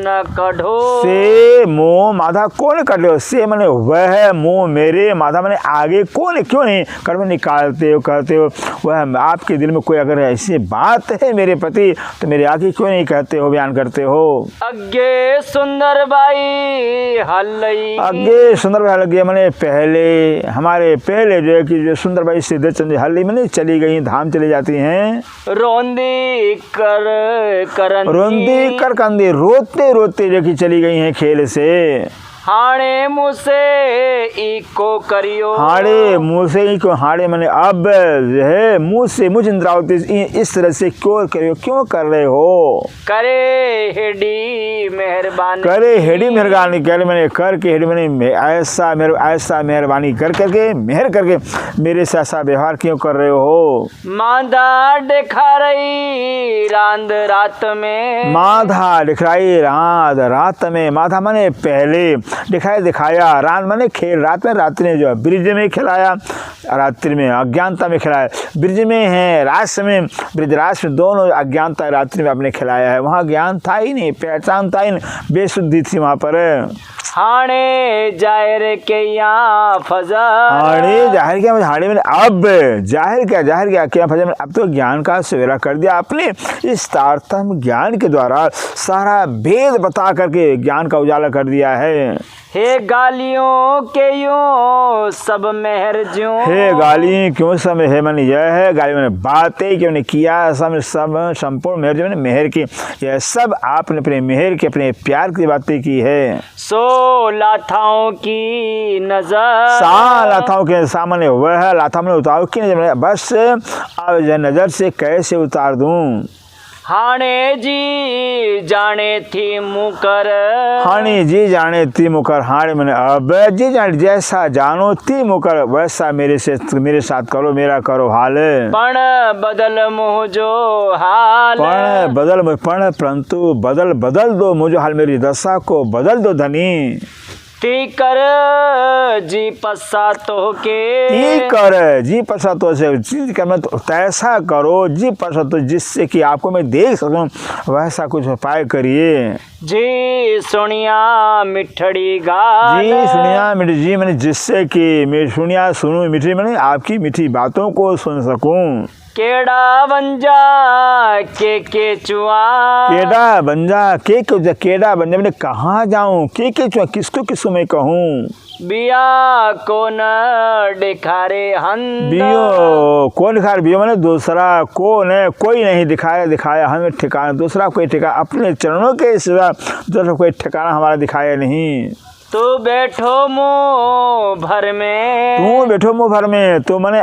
न कढ़ो से मैंने वह मोह मेरे माधा मैंने आगे कौन क्यों नहीं कर में निकालते हो कहते हो वह आपके दिल में कोई अगर ऐसी बात है मेरे प्रति तो मेरे आगे क्यों नहीं कहते हो बयान करते हो अगे सुंदर बाई हल्लई आगे सुंदर भाई लगे मैंने हमारे पहले जो है कि जो सुंदर भाई सिद्धे चंद हल्ली मैंने चली गई धाम चली जाती हैं रोंदी कर कंदी रोते जो कि चली गई हैं खेल से हाणे मुझसे इको करियो हाड़े मैंने अब है मुँह से मुझ इंद्रावती इस तरह से क्यों कर रहे हो करे हेडी मेहरबानी करे मैंने करके हेडी मैंने ऐसा मेहरबानी करके मेहर करके मेरे से ऐसा व्यवहार क्यों कर रहे हो माधा दिखा रही रात में रात में माधा मैंने पहले दिखाया रात मैंने खेल रात में रात्रि में जो है ब्रिज में खिलाया रात्रि में अज्ञानता में खिलाया ब्रिज में है रास में ब्रिजराज में दोनों अज्ञानता रात्रि में आपने खिलाया है वहाँ ज्ञान था ही नहीं पहचान था ही नहीं बेशुद्धि थी वहाँ पर हाणे जाहिर के यहाँ फजा जाहिर किया हाणे मैंने अब जाहिर किया क्या फजा अब तो ज्ञान का सवेरा कर दिया आपने इस तारतम्य ज्ञान के द्वारा सारा भेद बता करके ज्ञान का उजाला कर दिया है हे गालियों के यूं सब मेहर ज्यों हे गाली क्यों सब है मैंने यह है गाली मैंने बातें क्यों ने किया सब संपूर्ण मेहर जो मैंने मेहर की यह सब आपने अपने मेहर के अपने प्यार की बातें की है सो लाथाओं की नजर। लाथाओं के सामने वह लाथा मैंने उतारू की नजर, बस अब नजर से कैसे उतार दूं। हाणे जी जाने थी मुकर। हाणे जी जाने ती मुकर, हाणे मैंने अब जी जाने, जैसा जानो ती मुकर वैसा मेरे साथ करो, मेरा करो हाल। पण बदल मुझो हाल। पण परंतु बदल दो मुझो हाल, मेरी दशा को बदल दो धनी। ती कर जी पसा तो के। ती कर जी पसा तो से चीज करना, तो ऐसा करो जी पसा तो जिससे कि आपको मैं देख सकूं, वैसा कुछ उपाय करिए। जी सुनिया मिठड़ी गाल। जी सुनिया मिठी, जी मैंने जिससे कि मैं सुनिया सुनूं मिठी, मैंने आपकी मीठी बातों को सुन सकूं। केड़ा बंजा के चुआ। केड़ा बंजा केड़ा बंजा, मैंने कहाँ जाऊं, के चुआ, किसको मैं कहूँ। बिया को न दिखारे हंद। बियो कौन दिखा, बियो मैंने दूसरा को न कोई नहीं दिखाया हमें ठिकाना, दूसरा कोई ठिकाना अपने चरणों के सिवा दूसरा कोई ठिकाना हमारा दिखाया नहीं। तू बैठो मुँह भर में। तू बैठो मुँह भर में, तो मैंने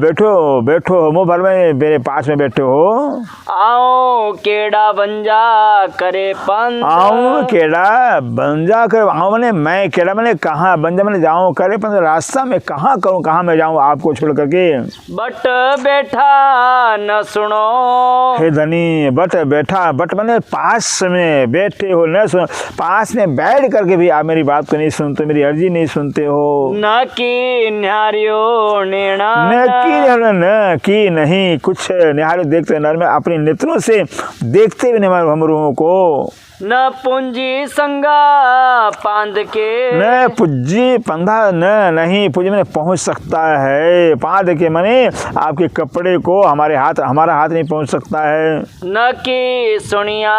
बैठो मुँह भर में, मेरे पास में बैठे हो। आओ केड़ा बंजा करे पंथ। आऊँ केड़ा बंजा करे, आऊँ मैंने मैं केड़ा मैंने कहाँ, बंजा मैंने जाऊँ करे पंथ, रास्ता में कहाँ करूँ, कहाँ मैं जाऊँ आपको छोड़ करके। बट बैठा न सुनो। हे धनी बट मैंने पास में बैठे हो न सुनो, पास में बैठ करके भी आप मेरी बात को नहीं सुनते, मेरी अर्जी नहीं सुनते हो। न की निहारियो नेणा। न की नहीं कुछ निहारे देखते नर में, अपने नेत्रों से देखते भी नहीं हम रूहों को। न पूंजी संगा पांद के। न पुज्जी पंधा नहीं पुज्जी मैंने पहुंच सकता है, पांद के माने आपके कपड़े को हमारा हाथ नहीं पहुंच सकता है। न की सुनिया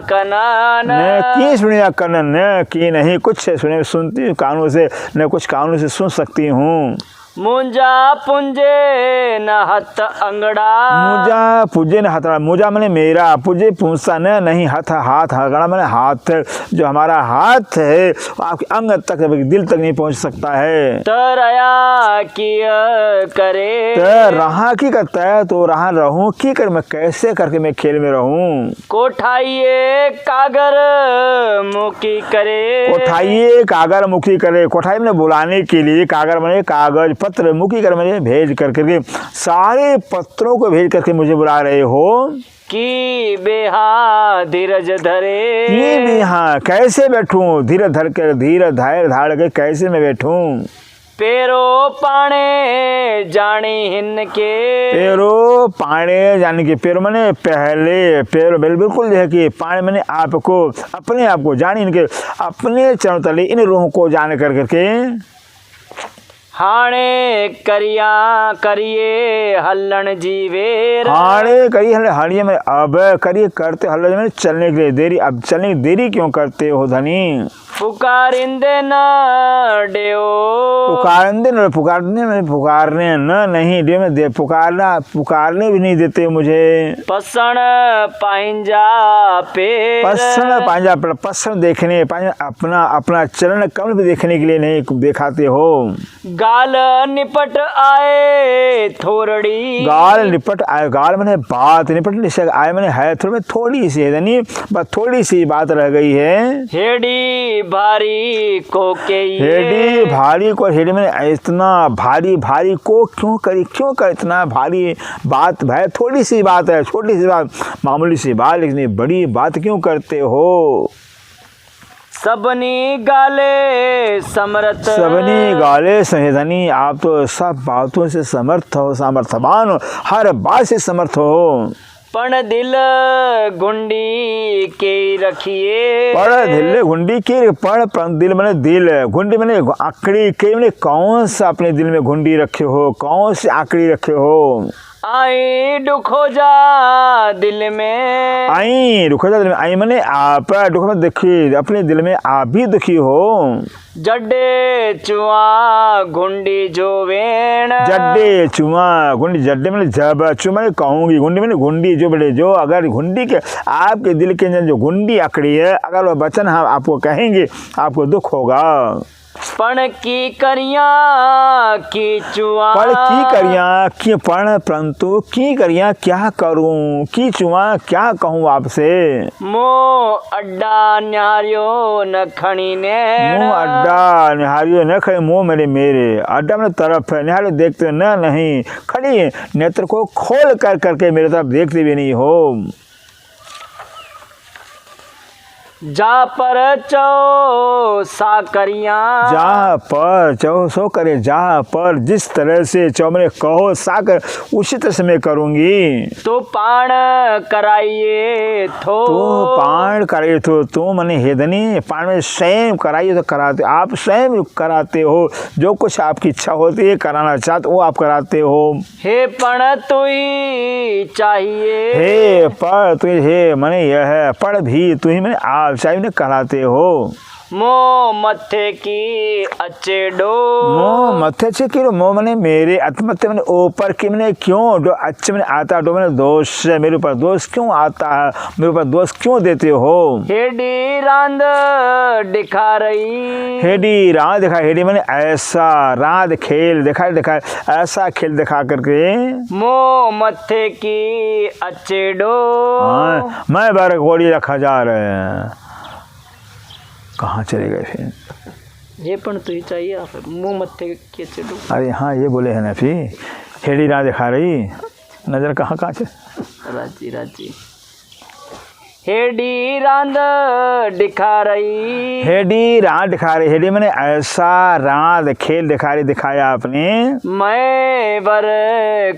कनन। न की सुनिया कनन, न की नहीं कुछ सुनती कानों से, न कुछ कानों से सुन सकती हूँ। मुंजा पुंजे न हथ अंगड़ा। मुझा पूजे न हथड़ा, मुझा मैंने मेरा, पूजे पूछता न नहीं, हाथ अंगड़ा मैंने हाथ, जो हमारा हाथ है आपके अंग तक, दिल तक नहीं पहुंच सकता है। तरया की करे। रहा की करता है, तो रहा रहूं की कर, मैं कैसे करके मैं खेल में रहूं। कोठाइए कागर मुखी करे। कोठाइए कागर मुखी करे, कोठाई मैंने बुलाने के लिए, कागर मैंने कागज पत्र, मुखी कर मैंने भेज करके, सारे पत्रों को भेज करके मुझे बुला रहे हो। की बेहा धीरज धरे। की बेहा कैसे बैठूं, धीरज धैर्य धार के कैसे मैं बैठूं। पेरो पाने जानी हिन के। पेरो पाने जाने के, पेरो मैंने पहले, पेरो बिल्कुल है कि पाने मैंने आपको, अपने आप को जानी, इनके अपने चरणों तले इन रूहों को जान करके। हाणे करिए हल्लन जीवेर। हाणे करिए हल्लन में, अब करिए करते हल्लन में चलने के लिए देरी, अब चलने की देरी क्यों करते हो धनी। पुकारिंदे न डेओ। पुकारने न नहीं दे, मैं दे पुकारने भी नहीं देते मुझे। पसण पांजा पे। पसण देखने, अपना चरण कमल भी देखने के लिए नहीं दिखाते हो। गाल निपट आए थोरड़ी। गाल निपट आए, गाल मैंने बात, निपट निश्चय आए मैंने है, थोड़ी सी है धनी, बस थोड़ी सी बात रह गई है। हेडी भारी को के, हेडी भारी को, हेडी मैंने इतना भारी को क्यों कर इतना भारी बात, भाई थोड़ी सी बात है, छोटी सी बात, मामूली सी बात, लेकिन बड़ी बात क्यों करते हो। सबनी गाले संधनी, आप तो सब बातों से समर्थ हो, सामर्थ्यवान हो, हर बात से समर्थ हो। पण दिल गुंडी के रखिए। पण दिल गुंडी के, पण दिल मैंने दिल, गुंडी मैंने आकड़ी के, मैंने कौन सा अपने दिल में गुंडी रखे हो, कौन सी आकड़ी रखे हो। आई दुखो जा दिल में, आई दुखो जा दिल में, आई मैंने आप दुख में दुखी, अपने दिल में आप भी दुखी हो। जड्डे चुआ गुंडी जो वेण, जड्डे चुआ गुंडी, जड्डे मैंने जब चुमा मैंने कहूँगी, गुंडी मैंने गुंडी जो बड़े जो, अगर गुंडी के आपके दिल के अंदर जो गुंडी अकड़ी है, अगर वो वचन हम आपको कहेंगे आपको दुख होगा। पण की करिया की चुआ, पण की करिया की पण परंतु की करिया क्या करूं, की चुआ क्या कहूँ आपसे। मो अड्डा न्यारियो न खणी ने, मुँह अड्डा निहारियो न खड़ी, मुँह मेरे मेरे अड्डा मेरे तरफ है, निहारियो देखते न नहीं, खड़ी नेत्र को खोल कर करके मेरे तरफ देखते भी नहीं हो। जा पर चो सा करिया, जहाँ पर चाहो सो करे, जहाँ पर जिस तरह से चाहो मैंने कहो सा कर उसी तरह से मैं करूँगी। तो पाण कराइए थो, तो पाण कराइए तो, तो मैंने हेदनी पाण में स्वयं कराइए तो कराते, आप स्वयं कराते हो, जो कुछ आपकी इच्छा होती है कराना चाहते वो आप कराते हो। हे पण तु ही चाहिए, हे पर तु, हे मैंने यह है पर भी तु ही मैंने आप चाहिए ने कराते हो। मो मत्थे की अचेडो, मो मत्थे से क्यों, मो मैंने मेरे अतमत्थे मैंने ऊपर की मैंने क्यों जो अच्छे मैंने आता डो मैंने दोष है, मेरे ऊपर दोष क्यों आता है, मेरे ऊपर दोष क्यों देते हो। हेडी रांद दिखा रही, हेडी रात दिखा, हेडी मैंने ऐसा रात खेल दिखा दिखा, ऐसा खेल दिखा करके। मो मत्थे की अचेडो, हाँ मैं बार गोली रखा जा रहे हैं, कहाँ चले गए फिर। ये पण तो ही चाहिए आप मुंह मत्थे के चेडो। अरे हाँ ये बोले हैं ना फिर, हेडी रात दिखा रही, नजर कहाँ कहाँ से। राजी राजी हेडी रांद दिखा रही, हेडी रात दिखा रही, हेडी मैंने ऐसा रात खेल दिखा रही, दिखाया आपने। मैं वर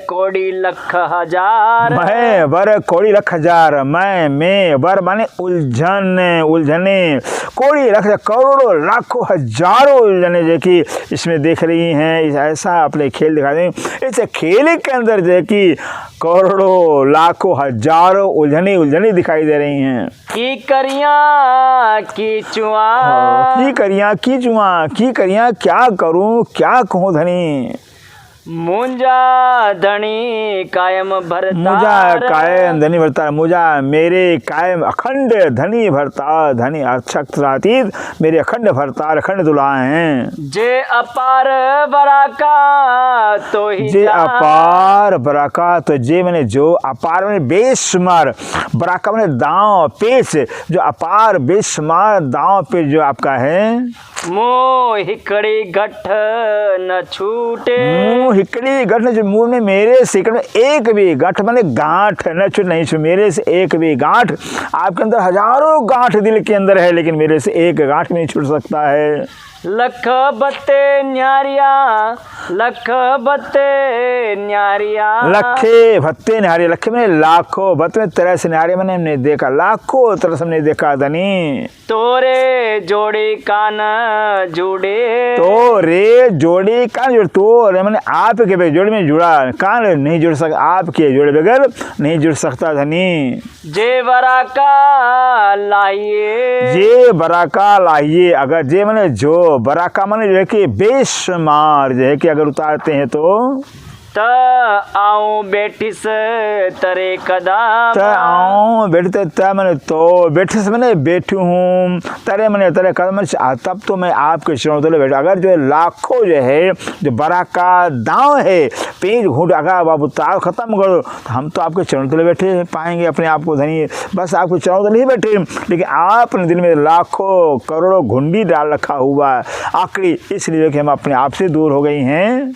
कोड़ी लख हजार, मैं वर कोड़ी लख हजार, मैं वर माने उलझन उलझने, कोड़ी लख करोड़ों लाखों हजारों उलझने जो कि इसमें देख रही हैं, ऐसा अपने खेल दिखा रही। इस खेल के अंदर जो कि करोड़ों लाखों हजारों उलझने उलझने दिखाई दे रही हैं। की करिया की चुआ, की करिया की चुआ, की करिया क्या करूं क्या कहूँ धनी। मुंजा धनी कायम भरता, मुझा कायम धनी भरता, मुझा मेरे कायम अखंड धनी भरता, धनी अक्षरातीत मेरे अखंड भरतार अखंड दुला हैं। जे अपार बराका तो ही, जे अपार बराका तो, जे मैंने जो अपार मैंने बेशुमार, बराका मैंने दांव पेच, जो अपार बेशुमार दांव पेच जो आपका है। मुँह हिकड़ी गठ न छूटे, मुँह हिकड़ी गठ न, मुँह में मेरे सिकड़ में एक भी गांठ मैंने गांठ न छूट नहीं छू, मेरे से एक भी गांठ, आपके अंदर हजारों गांठ दिल के अंदर है लेकिन मेरे से एक गांठ भी नहीं छूट सकता है। लख बत्ते न्यारिया, लख बत्ते न्यारिया, लखे भत्ते न्यारे, लखे मैंने लाखों, भत्ते में तरह से न्यारे मैंने हमने देखा, लाखों तरह से हमने देखा धनी। तोरे जोड़ी कान जुड़े, तो रे जोड़ी कान जुड़, तो रे मैंने आपके बगैर जोड़ी में जुड़ा, कान नहीं जुड़ सकता, आपके जोड़े बगैर नहीं जुड़ सकता धनी। जे बराका लाइए, जे बराका लाइए, अगर जे मैंने जो बराका माने जो है कि बेशुमार जो है कि अगर उतारते हैं तो, त आऊं बैठिस तरे कदम, त आऊं बैठते त मैंने तो बैठिस मैंने बैठू हूँ, तरे मैंने तरे कदम, तब तो मैं आपके चरणों तले बैठा। अगर जो है लाखों जो है जो बराका दांव है पेज घूट अगर बाबू तार खत्म करो तो हम तो आपके चरणों तले बैठे पाएंगे अपने आप को धनी, बस आपके चरणों तले ही बैठे, लेकिन आपने दिल में लाखों करोड़ों घुंडी डाल रखा हुआ आखिरी, इसलिए कि हम अपने आप से दूर हो गई हैं।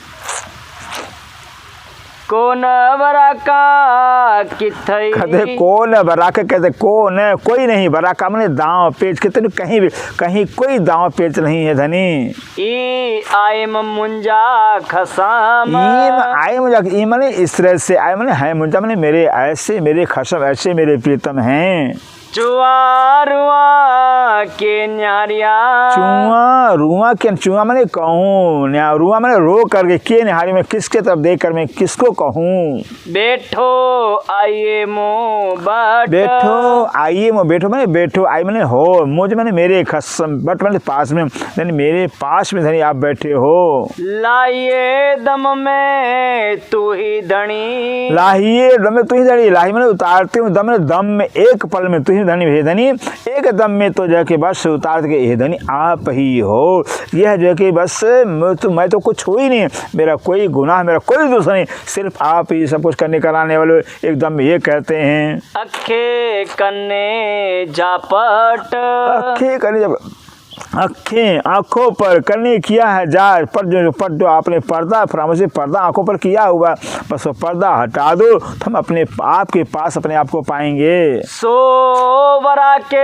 कौन बराका किथई, कहते कौन बराका, कहते कौन है, कोई नहीं, बराका मैंने दांव पेच, कहते कहीं भी कहीं कोई दांव पेच नहीं है धनी। ई आयम मुंजा खसम, आय मुंजा, ई मैंने इस तरह से आय मैंने है मुंजा मैंने मेरे ऐसे मेरे खसम ऐसे मेरे प्रीतम हैं। चुआ रुआ के न्यारिया। चुआ रुआ के, चुआ मैंने कहूँ, रुआ मैंने रो करके, के निहारी में किसके तरफ देख कर मैं किसको कहूँ। बैठो आइए मो बट, बैठो आइए मो, बैठो मैंने बैठो, आई मैंने हो, मुझे मैंने मेरे खसम, बट मैंने पास में, यानी मेरे पास में धनी आप बैठे हो। लाइए दम में तू ही धनी, लाइए दम में तू ही धनी, लाही मैंने उतारते हूँ, दम में, दम में एक पल में तू ही धनी हे धनी, एक दम में तो जो है कि बस उतार के हे धनी आप ही हो। यह जो है कि बस मैं तो कुछ हो ही नहीं, मेरा कोई गुनाह, मेरा कोई दोष नहीं, सिर्फ आप ही सब कुछ करने कराने वाले एकदम ये कहते हैं। अखे कन्ने जापट, अखे कन्ने जापट, अखें आँखों पर करने किया है जार, पर जो आपने पर्दा फरामोश से पर्दा आँखों पर किया हुआ, बस वो पर्दा हटा दो तो हम अपने आप के पास अपने आप को पाएंगे। सो बरा के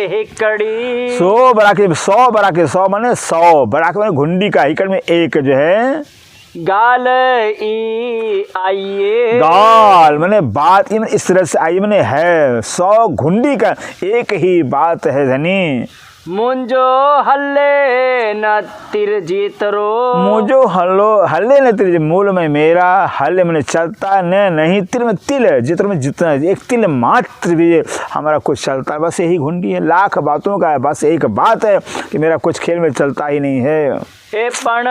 हिकड़ी, सो बरा के, सौ बरा के, सौ माने सौ, बरा के माने घुंडी का, हिकड़ में एक जो है, गाल ई आइए, गाल मैंने बात इस तरह से आई मैंने है, सौ घुंडी का एक ही बात है धनी। मुंजो हल्ले न तिर जीतरो, मुझो हल्लो हल्ले न तिर, मूल में मेरा, हल्ले मैंने चलता न नहीं, तिर में तिल, जितर में जितना, एक तिल मात्र भी हमारा कुछ चलता है, बस यही घुंडी है, लाख बातों का है, बस एक बात है कि मेरा कुछ खेल में चलता ही नहीं है। हे पण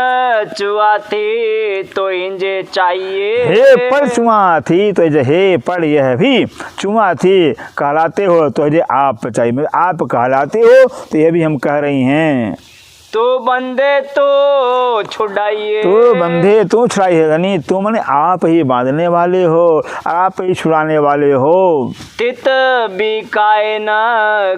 चुआ थी तो इंजे चाहिए, हे पण चुआ थी तो हे पण यह भी चुआ थी कहलाते हो तो ये आप चाहिए, आप कहलाते हो तो यह भी हम कह रही हैं। तो बंदे तो छुड़ाइए, तो बंदे तो छुड़ाइए धनी, तो मैंने आप ही बांधने वाले हो, आप ही छुड़ाने वाले हो। तित भी काय न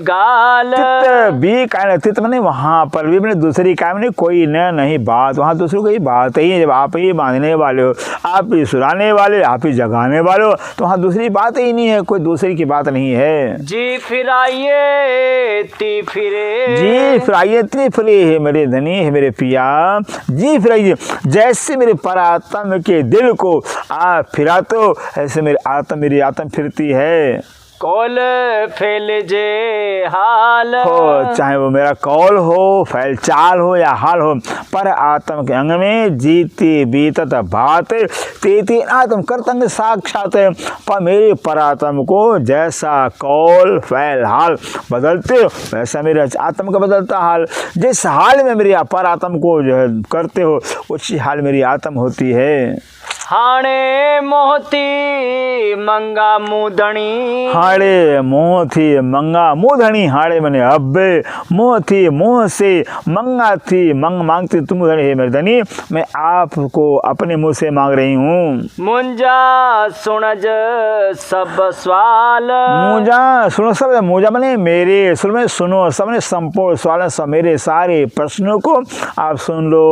गाल, तित भी काय न, तित मैंने वहाँ पर भी मैंने दूसरी काय मैंने कोई न नहीं बात, वहाँ दूसरी कोई बात ही है, जब आप ही बांधने वाले हो, आप ही सुलाने वाले, आप ही जगाने वाले हो, तो वहाँ दूसरी बात ही नहीं है, कोई दूसरी की बात नहीं है। जी फिर आइए ती फिरे, जी फिर आइए ती फिरे है मेरे धनी, है मेरे पिया, जी फिराइए, जैसे मेरे परात्म के दिल को आप फिराते हो, ऐसे मेरी आत्म फिरती है। कौल फैल जे हाल हो, चाहे वो मेरा कौल हो, फैल चाल हो या हाल हो, पर आत्म के अंग में जीती बीतत बात, तेती आत्म करतंग साक्षात, पर मेरे परात्म को जैसा कौल फैल हाल बदलते हो, वैसा मेरे आत्म का बदलता हाल, जिस हाल में मेरी परात्म को जो है करते हो, उसी हाल मेरी आत्म होती है। हाणे मोहती मंगा मुधनी, हाड़े मोह थी मंगा मुधनी, हाड़े मैंने अब्बे, मोह थी मोह से, मंगा थी मांगती तुम धनी है मेरे धनी, मैं आपको अपने मुंह से मांग रही हूँ। मुंजा सुनज सब सवाल, मुंजा सुनो सब, मुंजा मैंने मेरे, सुन में सुनो सब, ने संपूर्ण सवाल सब मेरे सारे प्रश्नों को आप सुन लो।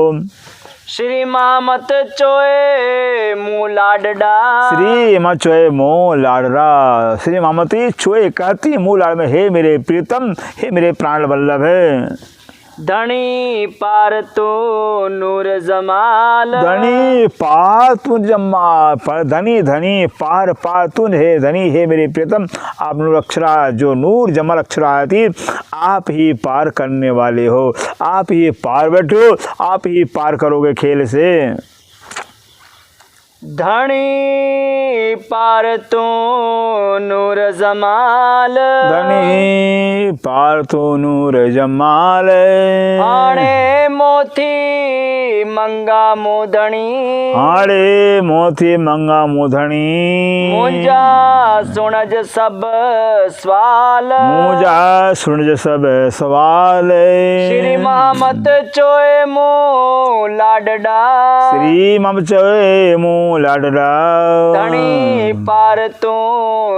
श्री मामत चोए मुँह लाडड़ा, श्री मा चोए मुँह लाडड़ा, श्री मामती चोए कहती मुँह लाड़ में, हे मेरे प्रीतम, हे मेरे प्राण वल्लभ है। धनी पार तो नूर जमाल, धनी पार तू जमाल, पर धनी धनी पार पार तू है धनी, हे मेरे प्रीतम आप नूर अक्षरा, जो नूर जमाल अक्षरा थी, आप ही पार करने वाले हो, आप ही पार बैठो, आप ही पार करोगे खेल से। धनी पार तो नूर जमाल, धनी पार तो नूर जमाल, हाणे मोती मंगा मोधनी, हाणे मोती मंगा मोधनी, मुंजा सुनज सब सवाल, मुंजा सुनज सब सवाल, श्री मामत चोए मो लाडड़ा, श्री मम चोए मो लाडड़ा, धनी पार तो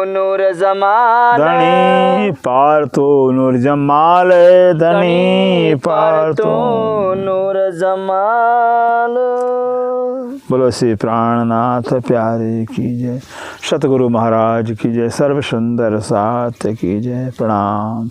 नूर जमाल, धनी पार तो नूर जमाल, धनी पार तो नूर जमाल। बोलो श्री प्राणनाथ प्यारे की जय, सतगुरु महाराज की जय, सर्व सुंदर साथ की जय, प्रणाम।